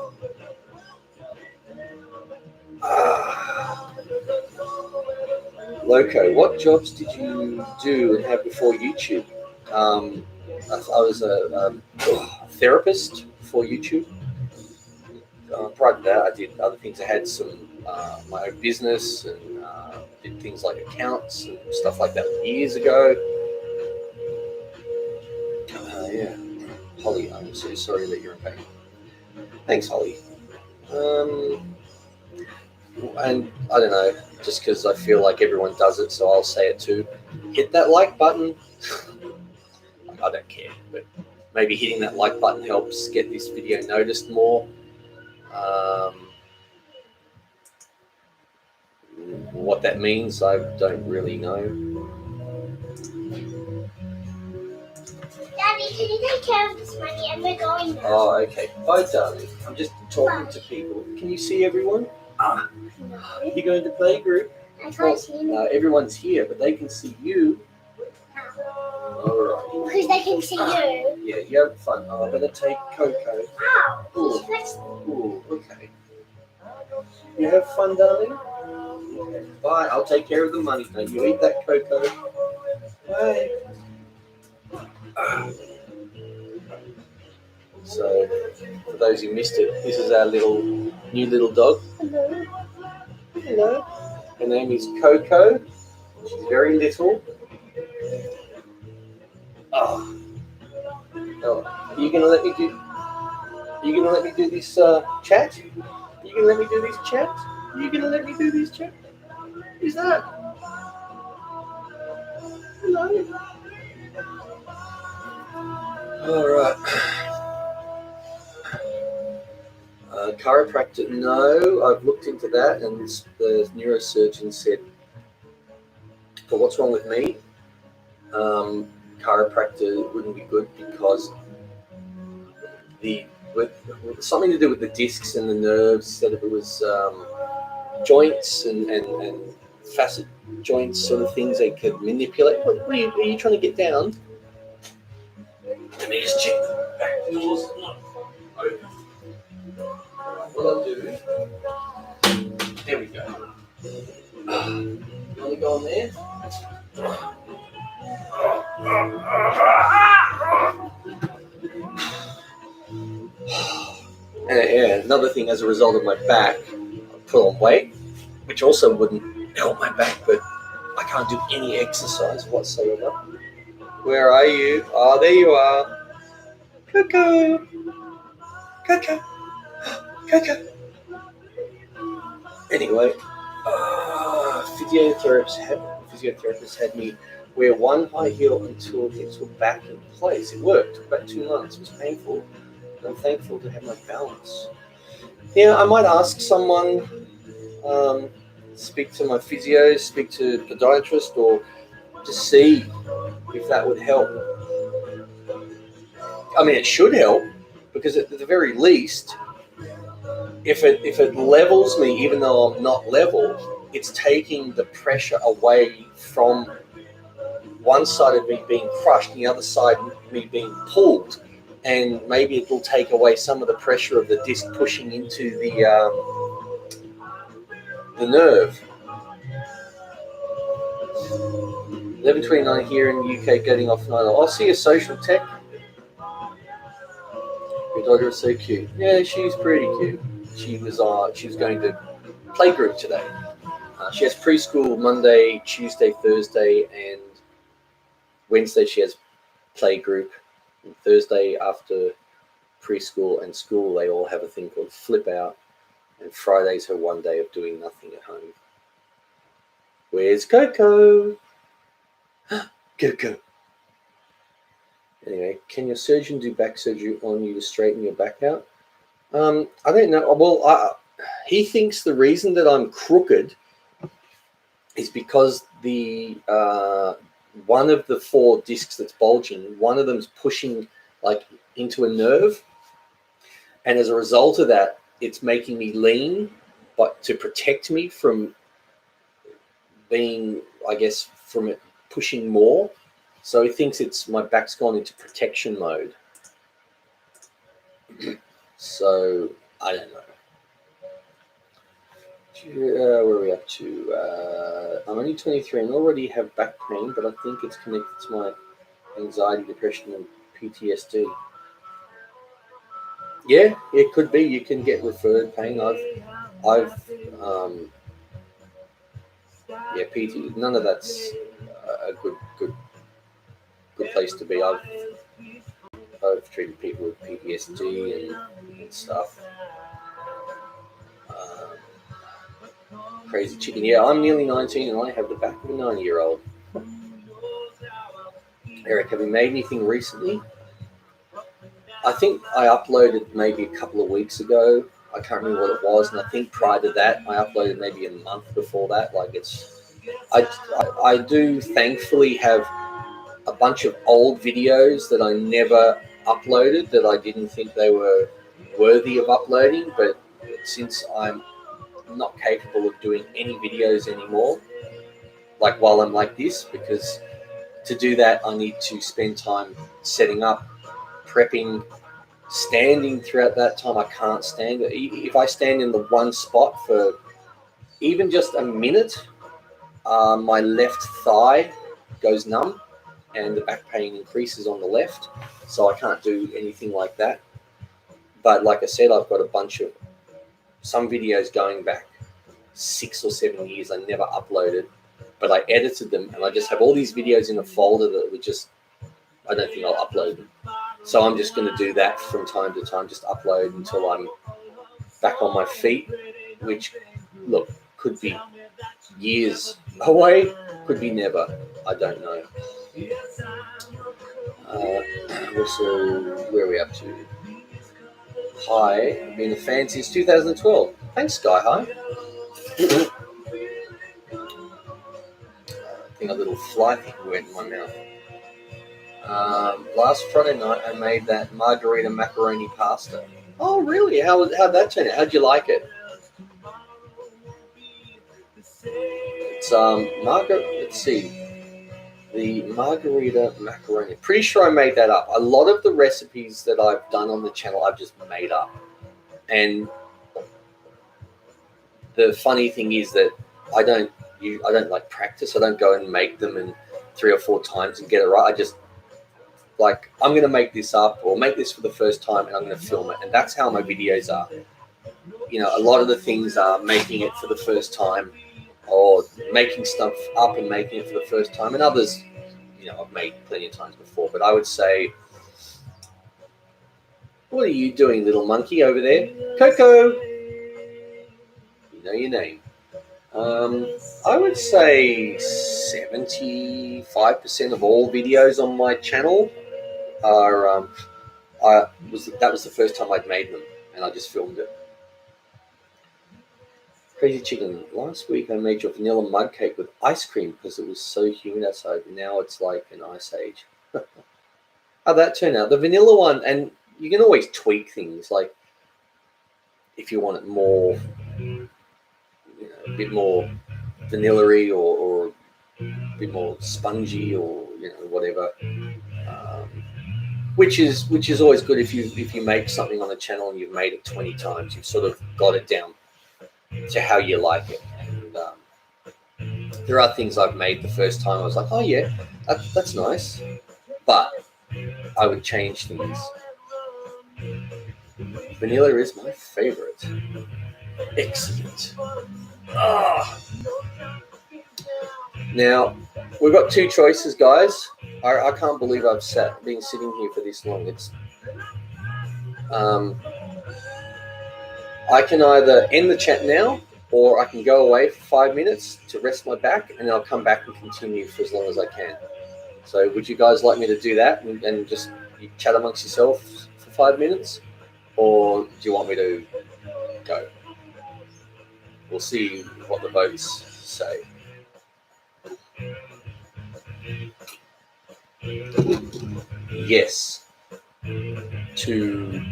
Loco, what jobs did you do and have before YouTube? I was a therapist before YouTube. Prior to that, I did other things. I had some my own business and did things like accounts and stuff like that years ago. Yeah, Holly, I'm so sorry that you're in pain. Thanks, Holly. And I don't know, just because I feel like everyone does it, so I'll say it too. Hit that like button. I don't care, but maybe hitting that like button helps get this video noticed more. What that means, I don't really know. Daddy, can you take care of this money and we're going now? Oh, okay. Bye, darling. I'm just talking to people. Can you see everyone? No. You're going to playgroup? I can't see you. Everyone's here, but they can see you. All right. Because they can see you. Yeah, you have fun. Oh, I better take Coco. Ow! Ooh, okay. You have fun, darling? Okay. Bye. I'll take care of the money. Now you eat that Coco. Bye. So, for those who missed it, this is our new little dog. Hello. Hello. Her name is Coco. She's very little. Oh. Are you gonna let me do? You gonna let me do this chat? You gonna let me do this chat? You gonna let me do this chat? Who's that? Hello. All right. Chiropractor? No, I've looked into that, and the neurosurgeon said, "For what's wrong with me, chiropractor wouldn't be good because with something to do with the discs and the nerves. Said if it was joints and facet joints, sort of things they could manipulate. What are you trying to get down? Let me just check the back doors. Not open. What I'll do? There we go. You want to go on there? Yeah, another thing, as a result of my back, I put on weight, which also wouldn't help my back, but I can't do any exercise whatsoever. Where are you? Oh, there you are. Coco. Coco. Coco. Anyway, physiotherapist had me wear one high heel until things were back in place. It worked. It took about 2 months. It was painful. I'm thankful to have my balance. Yeah, I might ask someone, speak to my physio, speak to a podiatrist, or to see if that would help. I mean, it should help, because at the very least, if it levels me, even though I'm not level, it's taking the pressure away from one side of me being crushed, and the other side me being pulled, and maybe it will take away some of the pressure of the disc pushing into the nerve. 11:29 here in the UK, getting off 9. I'll see a social tech. Your daughter is so cute. Yeah, she's pretty cute. She was going to playgroup today. She has preschool Monday, Tuesday, Thursday, and Wednesday she has playgroup. And Thursday after preschool and school, they all have a thing called flip out. And Friday's her one day of doing nothing at home. Where's Coco? Coco. Anyway, can your surgeon do back surgery on you to straighten your back out? I don't know. Well, he thinks the reason that I'm crooked is because the one of the 4 discs that's bulging, one of them's pushing like into a nerve, and as a result of that, it's making me lean, but to protect me from being, I guess, from it pushing more. So he thinks it's my back's gone into protection mode. So I don't know. Where are we up to? I'm only 23 and already have back pain, but I think it's connected to my anxiety, depression, and PTSD. Yeah, it could be. You can get referred pain. Yeah, PT. None of that's a good place to be. I've treated people with PTSD and stuff. Crazy chicken. Yeah, I'm nearly 19 and I have the back of a 9-year-old. Eric, have you made anything recently? I think I uploaded maybe a couple of weeks ago. I can't remember what it was, and I think prior to that, I uploaded maybe a month before that. Like I do thankfully have a bunch of old videos that I never uploaded, that I didn't think they were worthy of uploading, but since I'm not capable of doing any videos anymore, like while I'm like this, because to do that I need to spend time setting up, prepping, standing throughout that time. I can't stand. If I stand in the one spot for even just a minute, my left thigh goes numb and the back pain increases on the left, so I can't do anything like that. But like I said, I've got a bunch of some videos going back 6 or 7 years I never uploaded, but I edited them, and I just have all these videos in a folder that were just, I don't think I'll upload them. So I'm just going to do that from time to time, just upload until I'm back on my feet, which, look, could be years away, could be never. I don't know. Also, where are we up to? Hi, I've been a fan since 2012. Thanks, Sky High. I think a little fly thing went in my mouth. Last Friday night, I made that margarita macaroni pasta. Oh, really? How'd that turn out? How'd you like it? It's let's see. The margarita macaroni. Pretty sure I made that up. A lot of the recipes that I've done on the channel, I've just made up. And the funny thing is that I don't like practice. I don't go and make them in 3 or 4 times and get it right. I just like, I'm going to make this up or make this for the first time and I'm going to film it. And that's how my videos are. You know, a lot of the things are making it for the first time, or making stuff up and making it for the first time. And others, you know, I've made plenty of times before. But I would say, what are you doing, little monkey over there? Coco! You know your name. I would say 75% of all videos on my channel are That was the first time I'd made them, and I just filmed it. Crazy Chicken, last week I made your vanilla mud cake with ice cream because it was so humid outside. Now it's like an ice age. How'd that turn out? The vanilla one, and you can always tweak things, like if you want it more, a bit more vanilla-y or a bit more spongy, or whatever. Which is always good if you make something on the channel and you've made it 20 times. You've sort of got it down to how you like it. And there are things I've made the first time I was like, oh yeah, that's nice, but I would change things. Vanilla is my favorite. Excellent. Now we've got two choices, guys. I can't believe I've been sitting here for this long. It's I can either end the chat now, or I can go away for 5 minutes to rest my back, and then I'll come back and continue for as long as I can. So would you guys like me to do that and just chat amongst yourselves for 5 minutes? Or do you want me to go? We'll see what the votes say. Yes to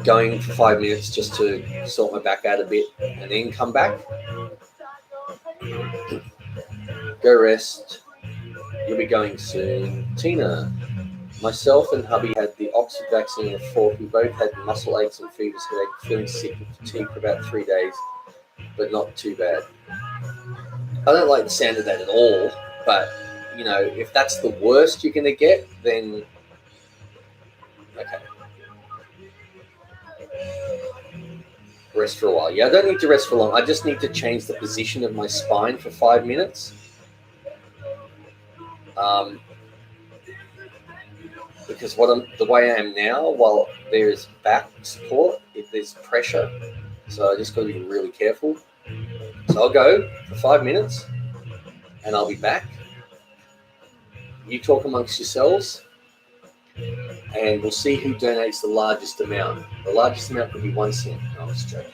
going for 5 minutes just to sort my back out a bit and then come back. Go rest. You'll be going soon. Tina, myself and hubby had the Oxford vaccine at 4. We both had muscle aches and fevers, headache, feeling sick and fatigue for about 3 days, but not too bad. I don't like the sound of that at all, but if that's the worst you're going to get, then okay. Rest for a while. Yeah, I don't need to rest for long. I just need to change the position of my spine for 5 minutes. Because the way I am now, while there is back support, there's pressure. So I just got to be really careful. So I'll go for 5 minutes and I'll be back. You talk amongst yourselves and we'll see who donates the largest amount. The largest amount could be 1 cent. No, I'm just joking.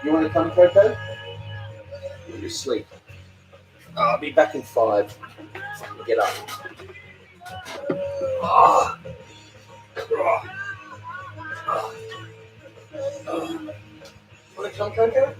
You want to come, Coco? You're asleep. I'll be back in 5. Get up. Oh. Want to come, Coco?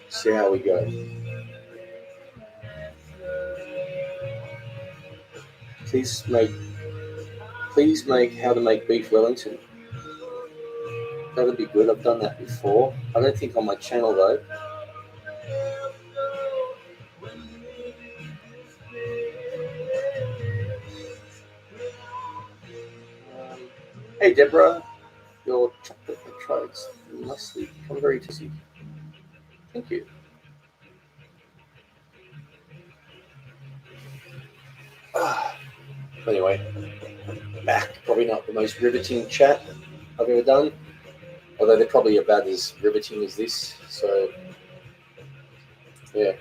See how we go. Please make how to make beef Wellington. That'll be good. I've done that before. I don't think on my channel though. Hey Deborah, your chocolate petrites must become very tasty. Thank you. Anyway, back. Probably not the most riveting chat I've ever done. although they're probably about as riveting as this. So, yeah.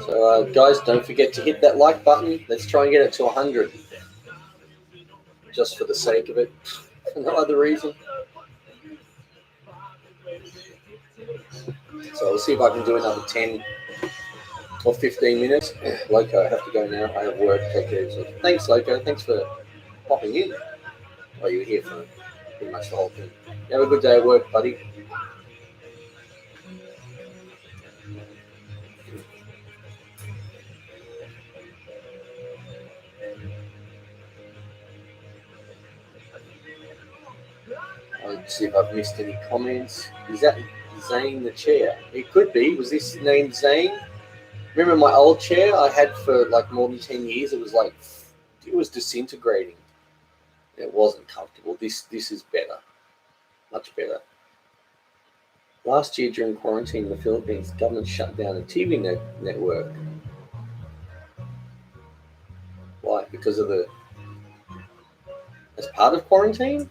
So, guys, don't forget to hit that like button. Let's try and get it to 100. Just for the sake of it. For no other reason. So, I'll see if I can do another 10 or 15 minutes. Loco, I have to go now. I have work. Take care of yourself. Thanks, Loco. Thanks for popping in. Oh, you were here for pretty much the whole thing. You have a good day at work, buddy. Let's see if I've missed any comments. Is that Zane the chair? It could be. Was this named Zane? Remember my old chair I had for like more than 10 years? It was disintegrating. It wasn't comfortable. This is better. Much better. Last year during quarantine in the Philippines, the government shut down the TV network. Why? Because of as part of quarantine?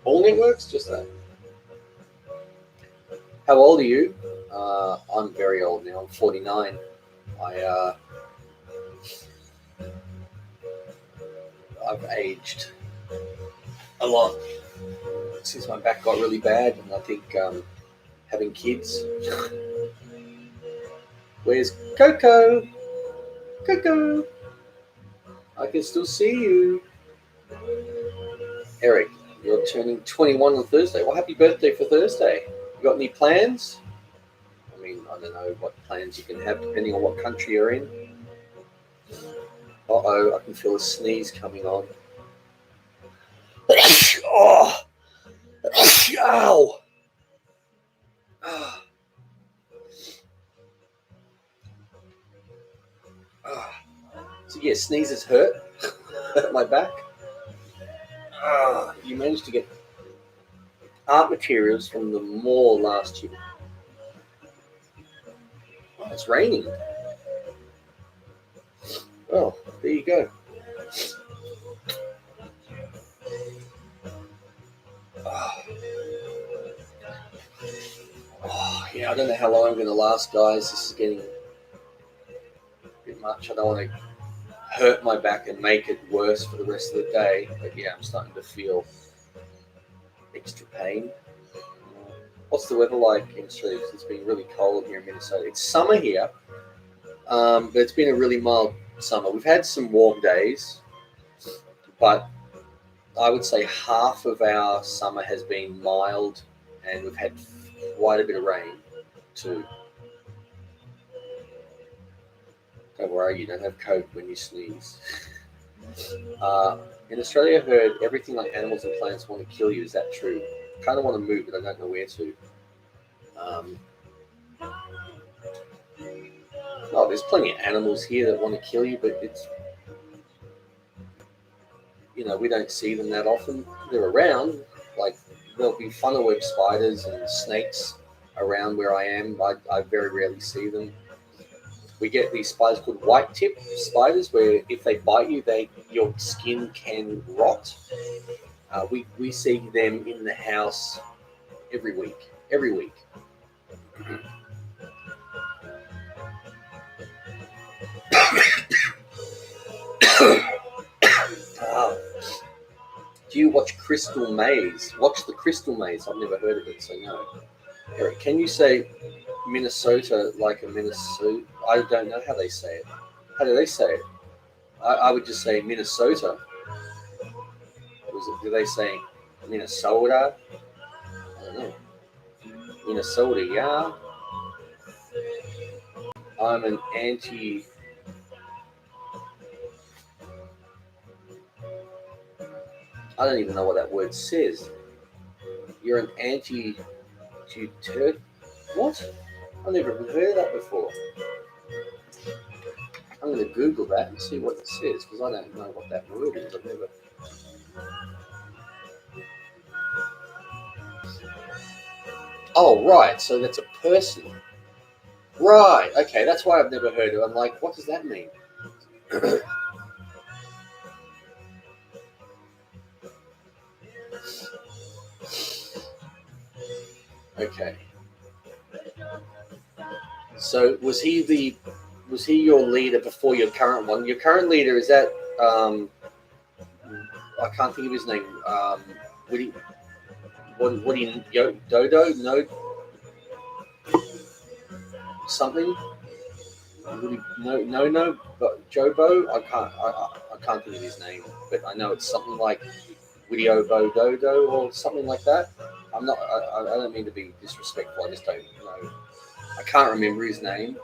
All networks? Just that. How old are you? I'm very old now. I'm 49. I've aged a lot since my back got really bad, and I think having kids. Where's Coco? Coco! I can still see you. Eric, you're turning 21 on Thursday. Well, happy birthday for Thursday. You got any plans? I mean, I don't know what plans you can have depending on what country you're in. Uh-oh, I can feel a sneeze coming on. Oh! Ow! So yeah, sneezes hurt. Hurt my back. You managed to get art materials from the mall last year. Oh, it's raining. Oh, there you go. Yeah, I don't know how long I'm going to last, guys. This is getting a bit much. I don't want to hurt my back and make it worse for the rest of the day. But yeah, I'm starting to feel extra pain. What's the weather like in Australia? It's been really cold here in Minnesota. It's summer here, but it's been a really mild summer. We've had some warm days, but I would say half of our summer has been mild, and we've had quite a bit of rain too. Don't worry, you don't have coke when you sneeze. In Australia, I heard everything like animals and plants want to kill you. Is that true? I kind of want to move, but I don't know where to. There's plenty of animals here that want to kill you, but it's, we don't see them that often. They're around. Like, there'll be funnel-web spiders and snakes around where I am. I very rarely see them. We get these spiders called white-tip spiders, where if they bite you, your skin can rot. We see them in the house every week. Do you watch Crystal Maze? Watch the Crystal Maze. I've never heard of it, so no. Eric, can you say Minnesota like a Minnesota? I don't know how they say it. How do they say it? I would just say Minnesota. Do they say Minnesota? I don't know. Minnesota, yeah. I'm an anti. I don't even know what that word says. You're an anti-Turk. What? I've never heard of that before. I'm going to Google that and see what it says because I don't know what that word is. I've never. Oh, right. So that's a person. Right. Okay. That's why I've never heard of it. I'm like, what does that mean? Okay. So was he your leader before your current one? Your current leader is that I can't think of his name. Woody Dodo? No, something. No, but Jobo. I can't think of his name, but I know it's something like Woody Dodo or something like that. I'm not. I don't mean to be disrespectful. I just don't know. I can't remember his name.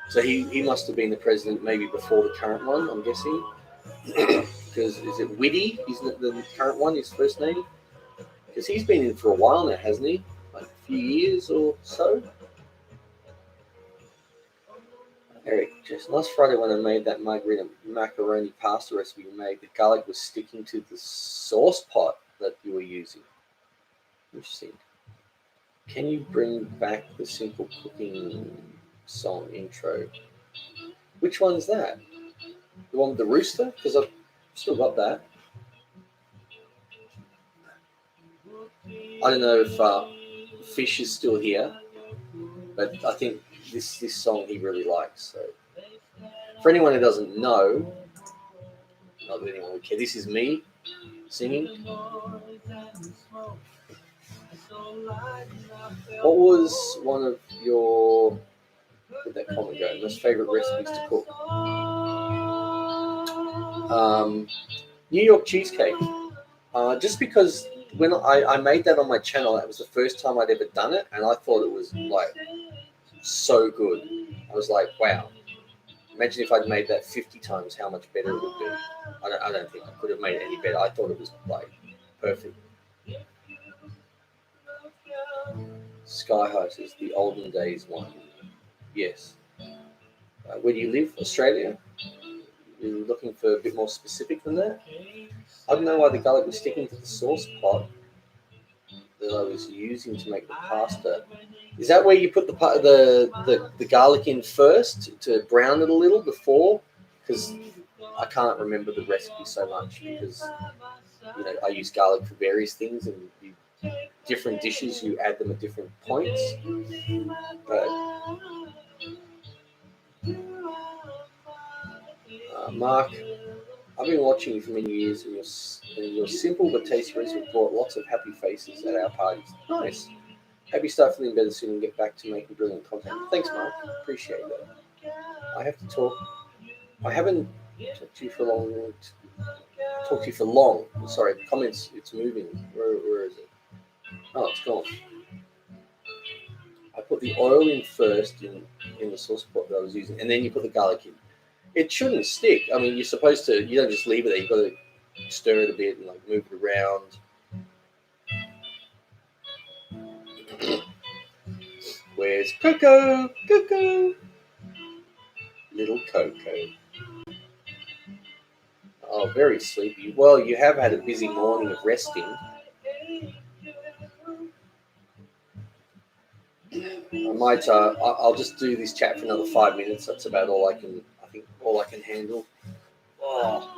So he must have been the president maybe before the current one. I'm guessing. Because is it Whitty? Isn't it the current one? His first name? Because he's been in for a while now, hasn't he? Like a few years or so. Eric, just last Friday when I made that margarita macaroni pasta recipe you made, the garlic was sticking to the sauce pot that you were using. Interesting. Can you bring back the Simple Cooking song intro? Which one is that? The one with the rooster? Because I've still got that. I don't know if Fish is still here, but I think this song he really likes. So, for anyone who doesn't know, not that anyone would care, this is me singing. What was one of your, where'd that comment go? Most favourite recipes to cook? New York cheesecake. Just because when I made that on my channel, that was the first time I'd ever done it, and I thought it was like so good. I was like, wow. Imagine if I'd made that 50 times, how much better it would be. I don't think I could have made it any better. I thought it was like perfect. Sky High says the olden days one. Yes. Where do you live? Australia? You're looking for a bit more specific than that? I don't know why the garlic was sticking to the sauce pot that I was using to make the pasta. Is that where you put the garlic in first to brown it a little before? Because I can't remember the recipe so much because I use garlic for various things and different dishes you add them at different points. But Mark, I've been watching you for many years, and your simple but tasty recipes have brought lots of happy faces at our parties. Nice. Hope you start feeling better soon and get back to making brilliant content. Thanks, Mark. Appreciate that. I have to talk. I haven't talked to you for long. Sorry, the comments, it's moving. Where is it? Oh, it's gone. I put the oil in first in the sauce pot that I was using, and then you put the garlic in. It shouldn't stick. I mean, you're supposed to. You don't just leave it there. You've got to stir it a bit and like move it around. Where's Coco? Coco, little Coco. Oh, very sleepy. Well, you have had a busy morning of resting. I might. I'll just do this chat for another 5 minutes. That's about all I can. I think all I can handle. Oh.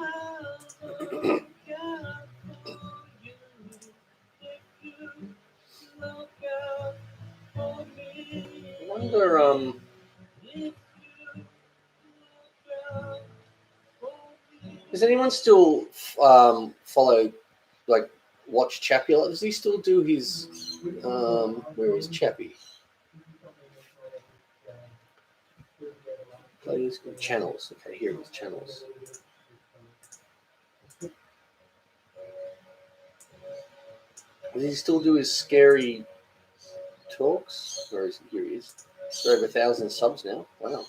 I wonder. Does anyone still follow, like, watch Chappie? Does he still do his? Where is Chappie? Players channels. Okay, here it is. Channels. Does he still do his scary talks? Where is he? Here he is. He's over 1,000 subs now. Wow.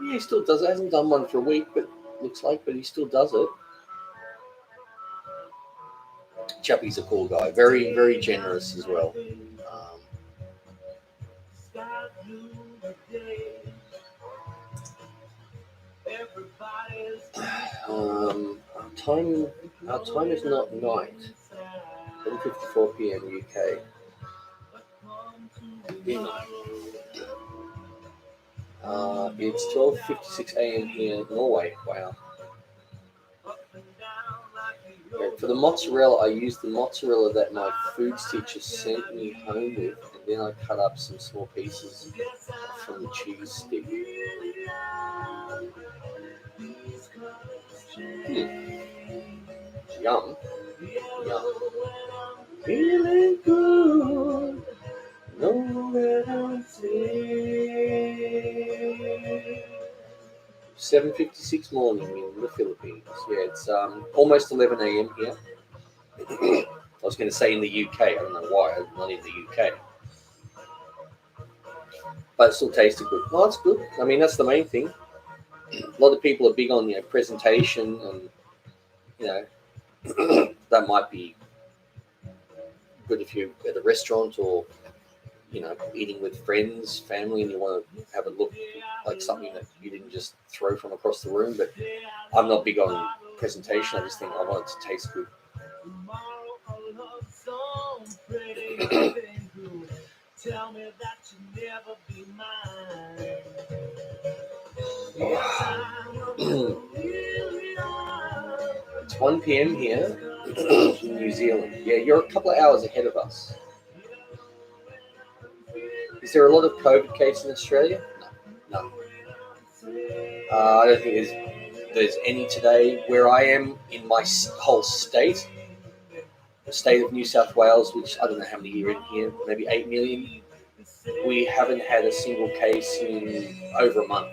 Yeah, he still does it. Hasn't done one for a week, but looks like, but he still does it. Chappie's a cool guy, very, very generous as well. Our time is not night. 7:54 p.m. UK. It's 12:56 a.m. here in Norway. Wow. Okay, for the mozzarella, I used the mozzarella that my foods teacher sent me home with, and then I cut up some small pieces from the cheese stick. Yum. Yum. Feeling good. Know that I'm safe. 7:56 morning in the Philippines. Yeah, it's almost 11 a.m. here. I was going to say in the UK. I don't know why. I'm not in the UK. But it still tasted good. Well, it's good. I mean, that's the main thing. A lot of people are big on presentation, and that might be good if you're at a restaurant or eating with friends, family, and you want to have a look like something that you didn't just throw from across the room. But I'm not big on presentation. I just think I want it to taste good. It's 1 p.m. here in New Zealand. Yeah, you're a couple of hours ahead of us. Is there a lot of COVID cases in Australia? No. I don't think there's any today. Where I am in my whole state, the state of New South Wales, which I don't know how many are in here, maybe 8 million, we haven't had a single case in over a month.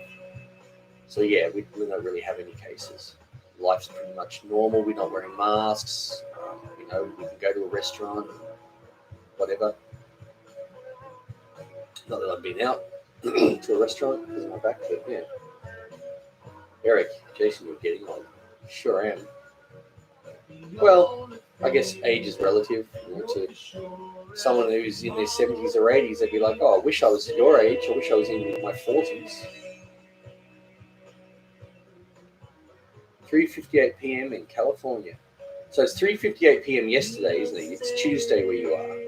So yeah, we don't really have any cases. Life's pretty much normal. We're not wearing masks. We can go to a restaurant, whatever. Not that I've been out to a restaurant because of my back, but yeah. Eric, Jason, you're getting old. Sure am. Well, I guess age is relative. To someone who's in their 70s or 80s, they'd be like, oh, I wish I was your age. I wish I was in my 40s. 3:58 p.m. in California. So it's 3:58 p.m. yesterday, isn't it? It's Tuesday where you are.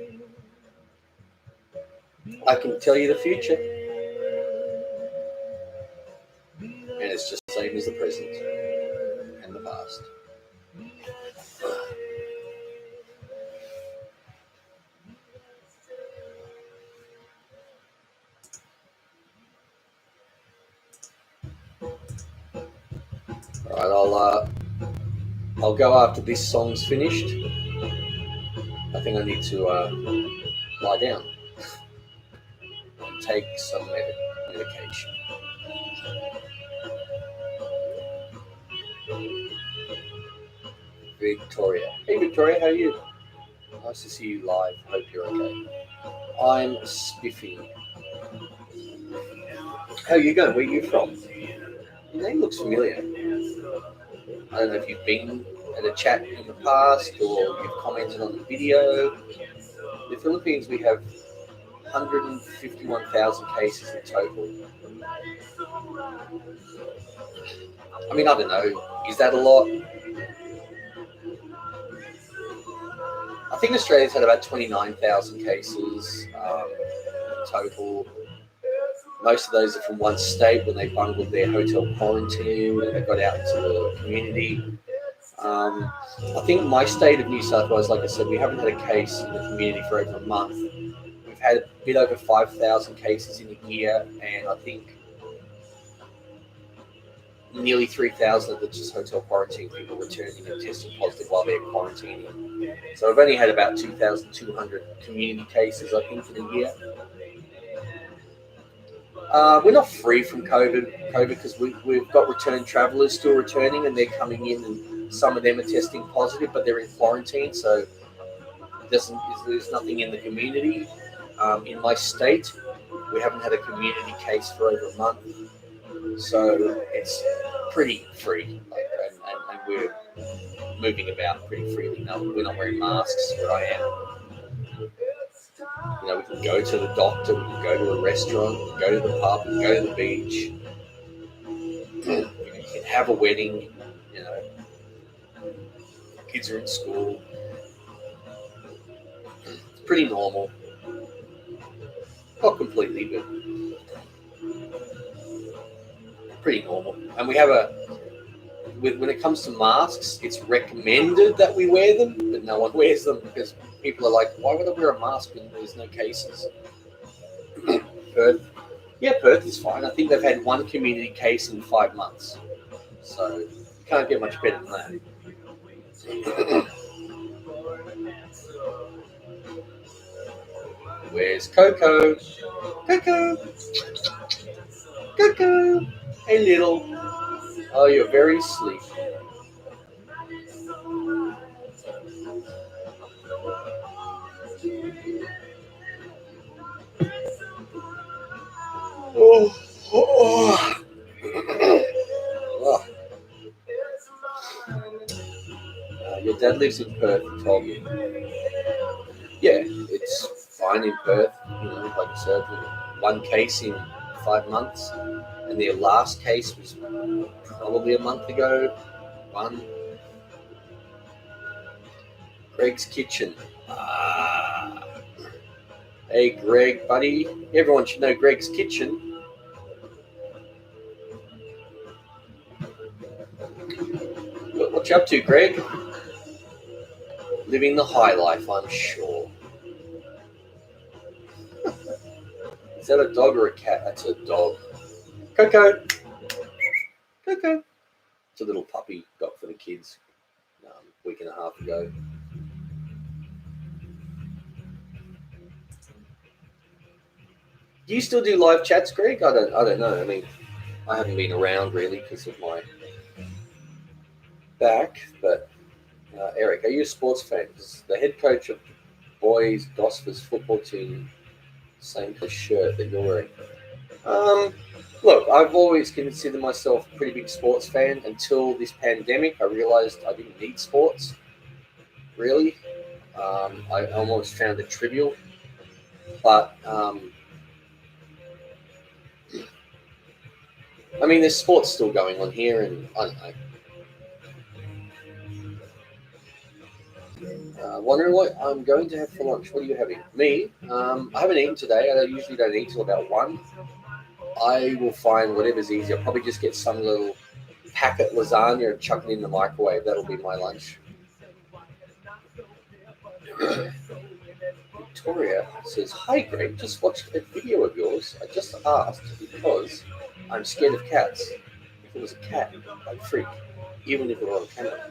I can tell you the future. And it's just the same as the present and the past. All right, I'll go after this song's finished. I think I need to lie down and take some medication. Victoria. Hey Victoria, how are you? Nice to see you live. Hope you're okay. I'm spiffing. How are you going? Where are you from? Your name looks familiar. I don't know if you've been at a chat in the past or you've commented on the video. In the Philippines, we have 151,000 cases in total. I mean, I don't know. Is that a lot? I think Australia's had about 29,000 cases in total. Most of those are from one state when they bungled their hotel quarantine and they got out into the community. I think my state of New South Wales, like I said, we haven't had a case in the community for over a month. We've had a bit over 5,000 cases in a year, and I think nearly 3,000 of the just hotel quarantine people returning and testing positive while they're quarantining. So we've only had about 2,200 community cases, I think, in a year. We're not free from COVID because we've got return travellers still returning, and they're coming in, and some of them are testing positive, but they're in quarantine, so there's nothing in the community. In my state, we haven't had a community case for over a month, so it's pretty free, and we're moving about pretty freely. No, we're not wearing masks where I am. You know, we can go to the doctor, we can go to a restaurant, we can go to the pub, we can go to the beach. You can have a wedding. You know, kids are in school. It's pretty normal. Not completely, but pretty normal. And we have when it comes to masks, it's recommended that we wear them, but no one wears them because people are like, why would I wear a mask when there's no cases? Perth, yeah, Perth is fine. I think they've had one community case in 5 months, so you can't get much better than that. Where's Coco? Coco, Coco. Hey, little. Oh, you're very sleepy. Oh, oh. Oh. Your dad lives in Perth, you told me. Yeah, it's fine in Perth. You know, like I said, one case in 5 months, and their last case was probably a month ago. One. Greg's Kitchen. Ah. Hey, Greg, buddy. Everyone should know Greg's Kitchen. What you up to, Greg? Living the high life, I'm sure. Is that a dog or a cat? That's a dog. Coco. Coco. It's a little puppy got for the kids a week and a half ago. Do you still do live chats, Greg? I don't know. I mean, I haven't been around really because of my back. But Eric, are you a sports fan? Is the head coach of boys Gosford's football team same shirt that you're wearing? Look, I've always considered myself a pretty big sports fan until this pandemic. I realized I didn't need sports, really. I almost found it trivial. But, I mean, there's sports still going on here, and I don't know. Wondering what I'm going to have for lunch. What are you having? Me? I haven't eaten today. I usually don't eat till about 1. I will find whatever's easy. I'll probably just get some little packet lasagna and chuck it in the microwave. That'll be my lunch. Victoria says, hi Greg, just watched a video of yours. I just asked because I'm scared of cats. If it was a cat, I'd freak, even if it were on camera.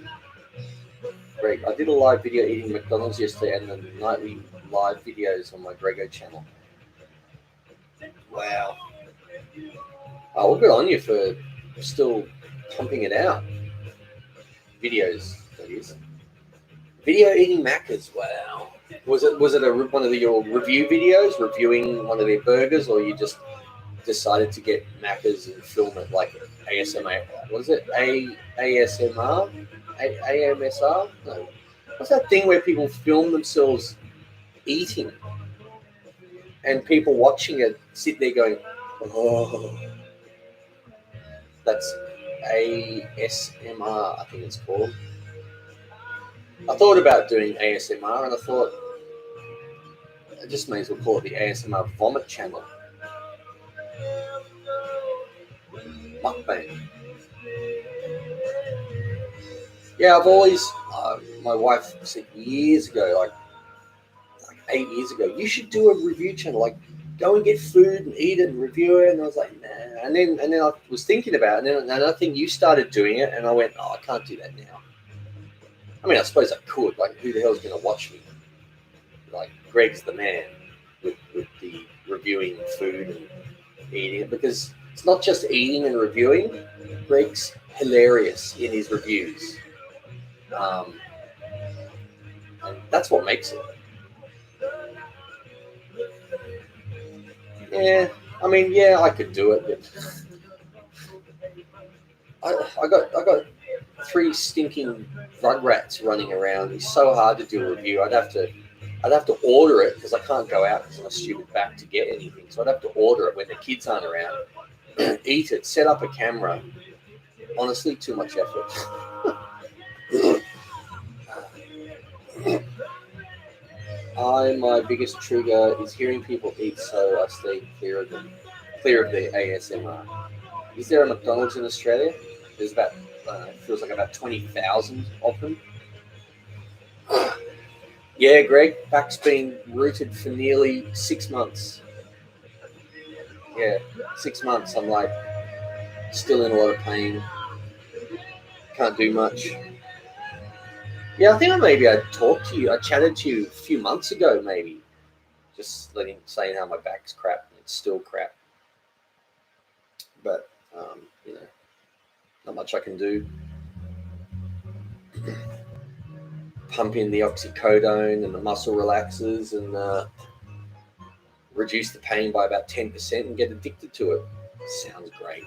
Greg, I did a live video eating McDonald's yesterday and the nightly live videos on my Grego channel. Wow. Oh, well, good on you for still pumping it out. Videos, that is. Video eating Maccas, wow. Was it one of your review videos, reviewing one of their burgers, or you just decided to get Maccas and film it like ASMR? Was it ASMR? AMSR? No. What's that thing where people film themselves eating and people watching it sit there going, oh. That's ASMR, I think it's called. I thought about doing ASMR and I thought I just may as well call it the ASMR Vomit Channel. Mukbang. Yeah, I've always, my wife said years ago, like 8 years ago, you should do a review channel, like go and get food and eat it and review it. And I was like, nah. And then I was thinking about it, and then I think you started doing it, and I went, oh, I can't do that now. I mean, I suppose I could. Like, who the hell's going to watch me? Like, Greg's the man with the reviewing food and eating it, because it's not just eating and reviewing. Greg's hilarious in his reviews. And that's what makes it. Yeah, I mean, yeah, I could do it, but I got 3 stinking rugrats running around. He's so hard to deal with you. I'd have to order it because I can't go out because I'm a stupid back to get anything. So I'd have to order it when the kids aren't around. Eat it, set up a camera. Honestly, too much effort. My biggest trigger is hearing people eat, so I stay clear of them, clear of the ASMR. Is there a McDonald's in Australia? There's about, it feels like about 20,000 of them. Yeah, Greg, back's been rooted for nearly 6 months. Yeah, 6 months. I'm like still in a lot of pain. Can't do much. Yeah, I think I talked to you. I chatted to you a few months ago, maybe. Just saying how my back's crap. And it's still crap. But, not much I can do. Pump in the oxycodone and the muscle relaxers and reduce the pain by about 10% and get addicted to it. Sounds great.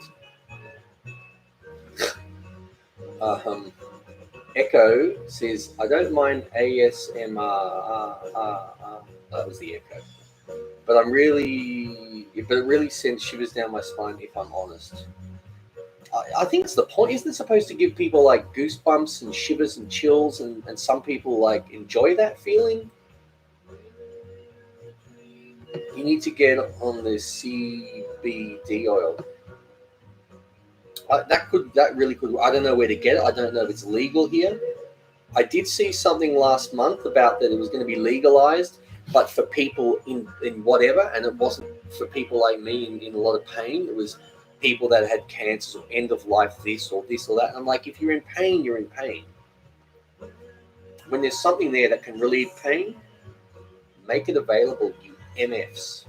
Echo says, I don't mind ASMR. That was the echo. But it really sends shivers down my spine if I'm honest. I think it's the point. Isn't it supposed to give people like goosebumps and shivers and chills, and some people like enjoy that feeling? You need to get on the CBD oil. That really could. I don't know where to get it. I don't know if it's legal here. I did see something last month about that it was going to be legalized, but for people in whatever, and it wasn't for people like me in a lot of pain. It was people that had cancers or end of life this or that. And I'm like, if you're in pain, you're in pain. When there's something there that can relieve pain, make it available, you MFs.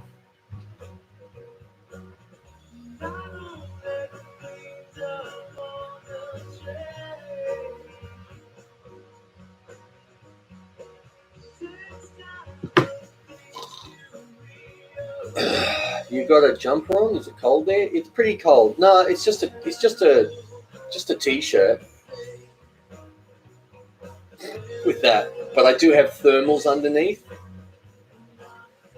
You got a jumper on? Is it cold there? It's pretty cold. No, it's just a t-shirt with that. But I do have thermals underneath.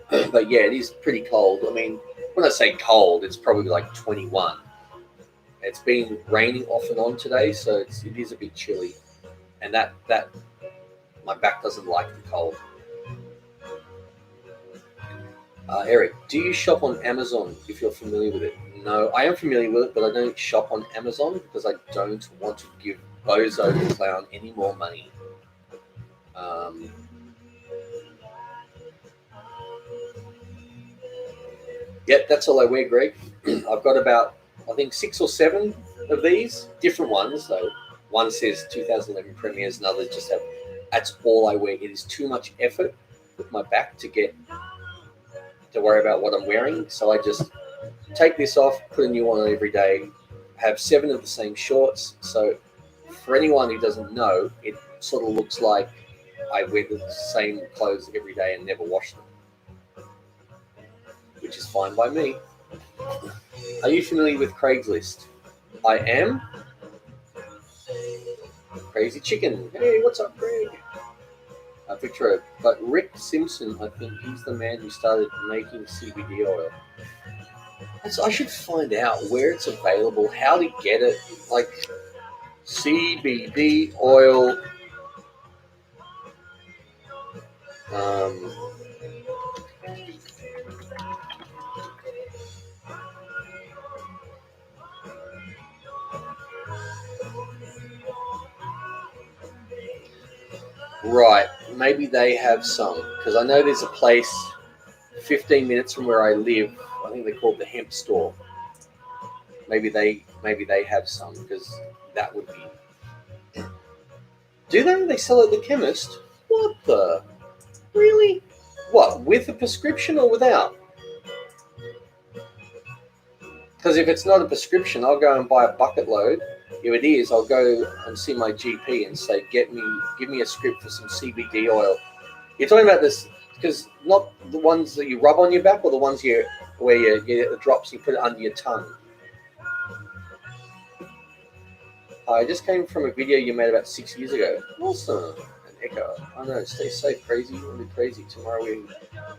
But yeah, it is pretty cold. I mean, when I say cold, it's probably like 21. It's been raining off and on today, so it is a bit chilly. And that my back doesn't like the cold. Eric, do you shop on Amazon if you're familiar with it? No, I am familiar with it, but I don't shop on Amazon because I don't want to give Bozo the Clown any more money. Yep, that's all I wear, Greg. I've got about, I think, 6 or 7 of these, different ones, though. One says 2011 premieres, another just have, that's all I wear. It is too much effort with my back to worry about what I'm wearing. So I just take this off, put a new one on every day, have 7 of the same shorts. So for anyone who doesn't know, it sort of looks like I wear the same clothes every day and never wash them, which is fine by me. Are you familiar with Craigslist? I am. Crazy Chicken. Hey, what's up, Craig? Victor, but Rick Simpson, I think he's the man who started making CBD oil. So I should find out where it's available, how to get it, like CBD oil. Right, maybe they have some, because I know there's a place 15 minutes from where I live. I think they're called the Hemp Store. Maybe they have some, because that would be. Do they? They sell at the chemist? What the? Really? What, with a prescription or without? Because if it's not a prescription, I'll go and buy a bucket load. If it is, I'll go and see my GP and say, give me a script for some CBD oil. You're talking about this, because not the ones that you rub on your back, or the ones where you get the drops, you put it under your tongue. I just came from a video you made about 6 years ago. Awesome. An echo. I know. Stay safe, crazy. Really crazy. Tomorrow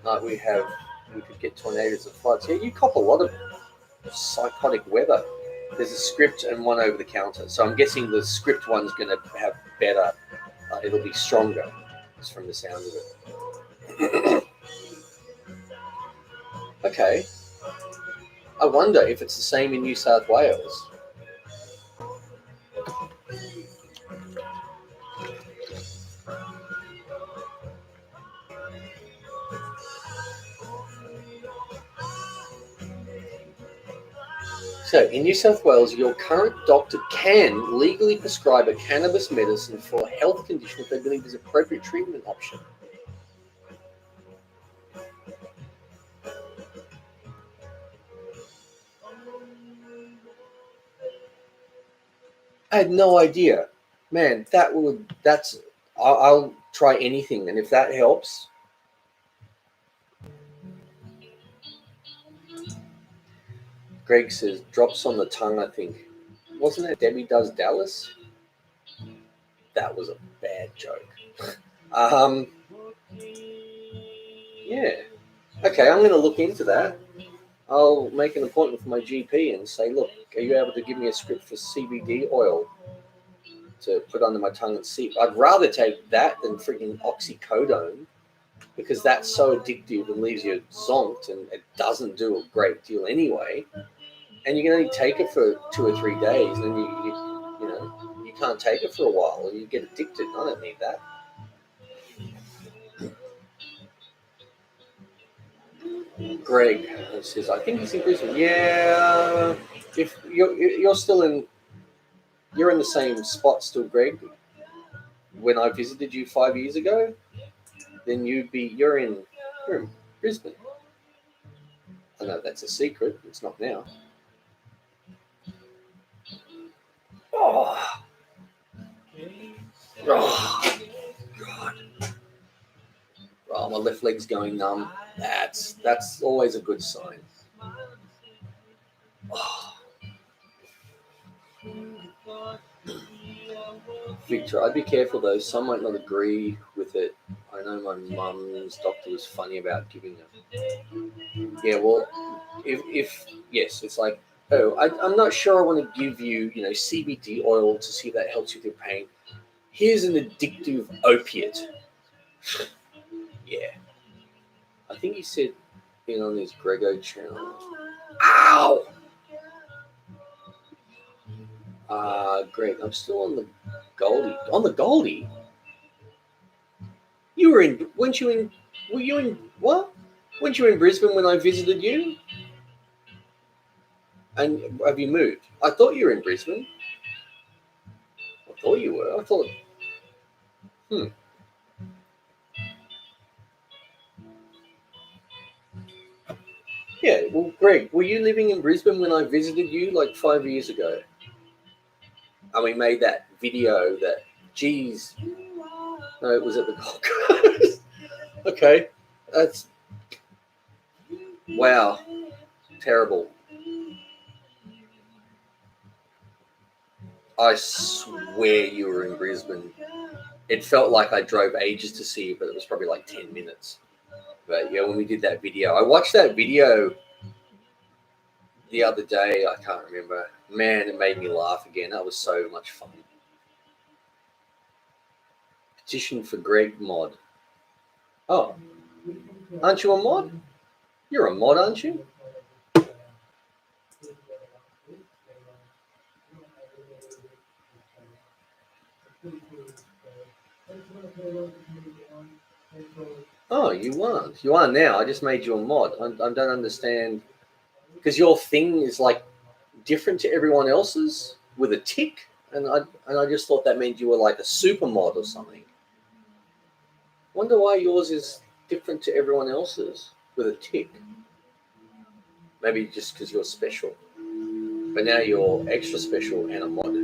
night we could get tornadoes and floods. Yeah, you cop a lot of psychotic weather. There's a script and one over the counter. So I'm guessing the script one's going to have better. It'll be stronger, just from the sound of it. Okay. I wonder if it's the same in New South Wales. So, in New South Wales, your current doctor can legally prescribe a cannabis medicine for a health condition if they believe is an appropriate treatment option. I had no idea. Man, I'll try anything, and if that helps. Greg says, drops on the tongue, I think. Wasn't it Debbie Does Dallas? That was a bad joke. Yeah. Okay, I'm going to look into that. I'll make an appointment for my GP and say, look, are you able to give me a script for CBD oil to put under my tongue and sip? I'd rather take that than freaking oxycodone, because that's so addictive and leaves you zonked, and it doesn't do a great deal anyway. And you can only take it for 2 or 3 days, and then you can't take it for a while, and you get addicted. I don't need that. Greg says, I think he's in Brisbane. Yeah, if you're still you're in the same spot still, Greg. When I visited you 5 years ago, then you're in Brisbane. I know that's a secret. It's not now. Oh, God. Oh, my left leg's going numb. That's always a good sign. Oh. Victor, I'd be careful though. Some might not agree with it. I know my mum's doctor was funny about giving it. Yeah, well, if yes, it's like, oh, I'm not sure I want to give you, CBD oil to see if that helps with your pain. Here's an addictive opiate. Yeah. I think he said on his Grego channel. Ow! Greg, I'm still on the Goldie. On the Goldie? Were you in, what? Weren't you in Brisbane when I visited you? And have you moved? I thought you were in Brisbane. I thought you were. I thought, Yeah, well, Greg, were you living in Brisbane when I visited you like 5 years ago? And we made that video that, geez, no, it was at the Gold Coast. Okay, that's, wow, terrible. I swear you were in Brisbane. It felt like I drove ages to see you, but it was probably like 10 minutes. But yeah, when we did that video, I watched that video the other day. I can't remember. Man, it made me laugh again. That was so much fun. Petition for Greg mod. Oh, aren't you a mod? You're a mod, aren't you? Oh, you aren't. You are now. I just made you a mod. I don't understand. Because your thing is like different to everyone else's with a tick. And I just thought that meant you were like a super mod or something. Wonder why yours is different to everyone else's with a tick. Maybe just because you're special. But now you're extra special and a mod.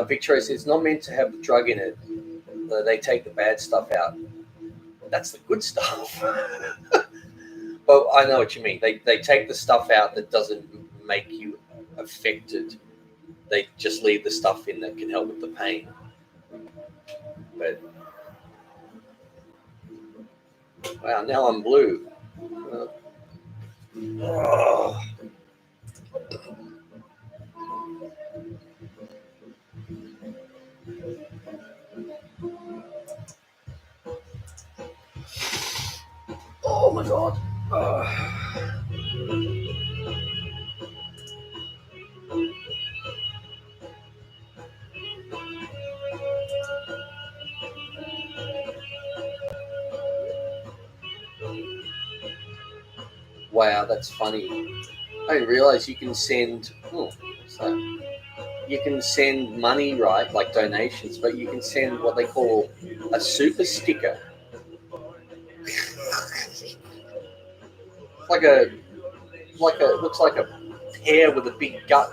Victoria says it's not meant to have the drug in it. They take the bad stuff out. That's the good stuff. But I know what you mean. They take the stuff out that doesn't make you affected. They just leave the stuff in that can help with the pain. But wow, now I'm blue. Oh. Oh my god. Wow, that's funny. I didn't realize you can send. Oh, what's that? You can send money, right? Like donations, but you can send what they call a super sticker. Looks like a pear with a big gut.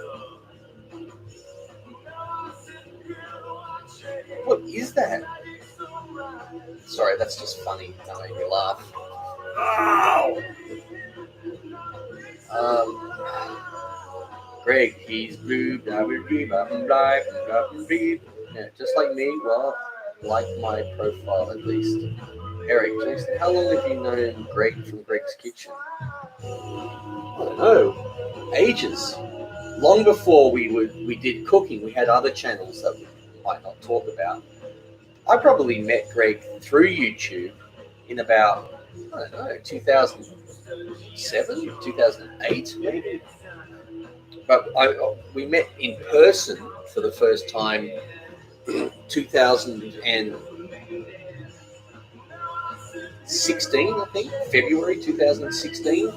What is that? Sorry, that's just funny. That made me laugh. Ow! Greg, he's blue, yeah, just like me. Well, like my profile at least. Eric, Jason, how long have you known Greg from Greg's Kitchen? I don't know. Ages. Long before we did cooking, we had other channels that we might not talk about. I probably met Greg through YouTube in about, I don't know, 2007, 2008 maybe. But we met in person for the first time 2016, I think, February 2016.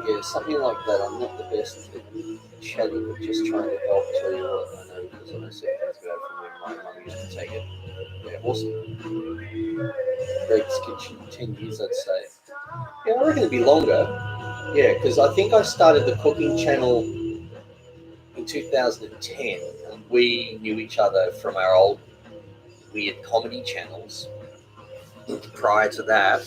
Yeah, something like that. I'm not the best at chatting, but just trying to help tell you what I know because I know certain things about from when my mum used to take it. Yeah, awesome. Greg's Kitchen, 10 years, I'd say. Yeah, I reckon it'd be longer. Yeah, because I think I started the cooking channel in 2010, and we knew each other from our old weird comedy channels. Prior to that,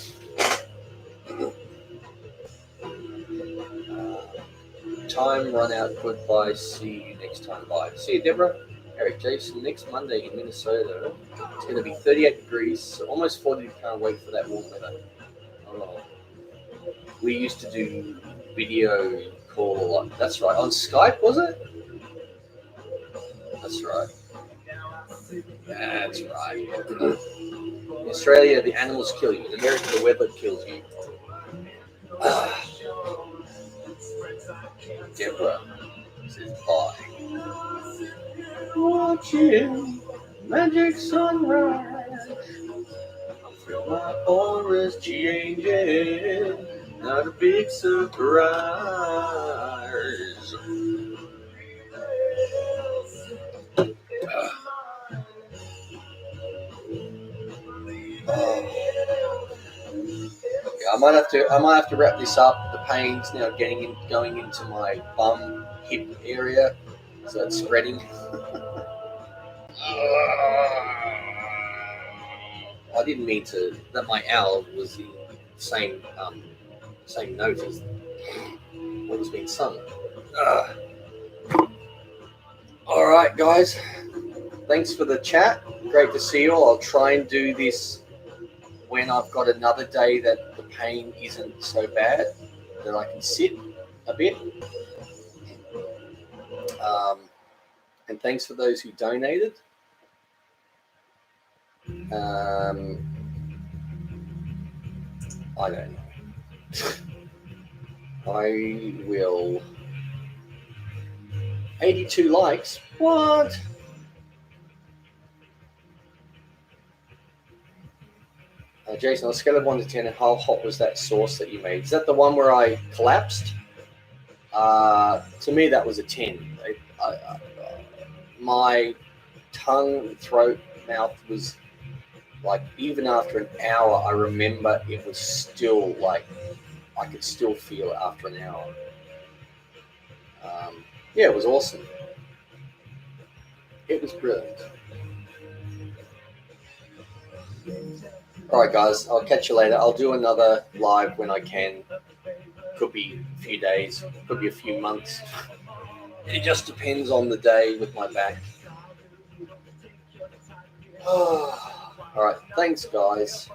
time run out. Goodbye. See you next time. Bye. See you, Deborah. Eric, Jason. Next Monday in Minnesota, it's going to be 38 degrees, so almost 40. Can't wait for that warm weather. Oh. We used to do video call a lot. That's right. On Skype, was it? That's right. That's right. In Australia, the animals kill you. In America, the weather kills you. Deborah says bye. Watching magic sunrise. I feel my aura's changing. Not a big surprise. Okay, I might have to wrap this up. The pain's now going into my bum hip area, so it's spreading. I didn't mean to. That my owl was in the same note as what was being sung. All right, guys. Thanks for the chat. Great to see you all. I'll try and do this when I've got another day that the pain isn't so bad, that I can sit a bit. And thanks for those who donated. I don't know. I will. 82 likes? What? Jason, on a scale of 1 to 10, how hot was that sauce that you made? Is that the one where I collapsed? To me, that was a 10. My tongue, throat, mouth was like, even after an hour, I remember it was still like, I could still feel it after an hour. Yeah, it was awesome. It was brilliant. All right, guys. I'll catch you later. I'll do another live when I can. Could be a few days. Could be a few months. It just depends on the day with my back. All right. Thanks, guys.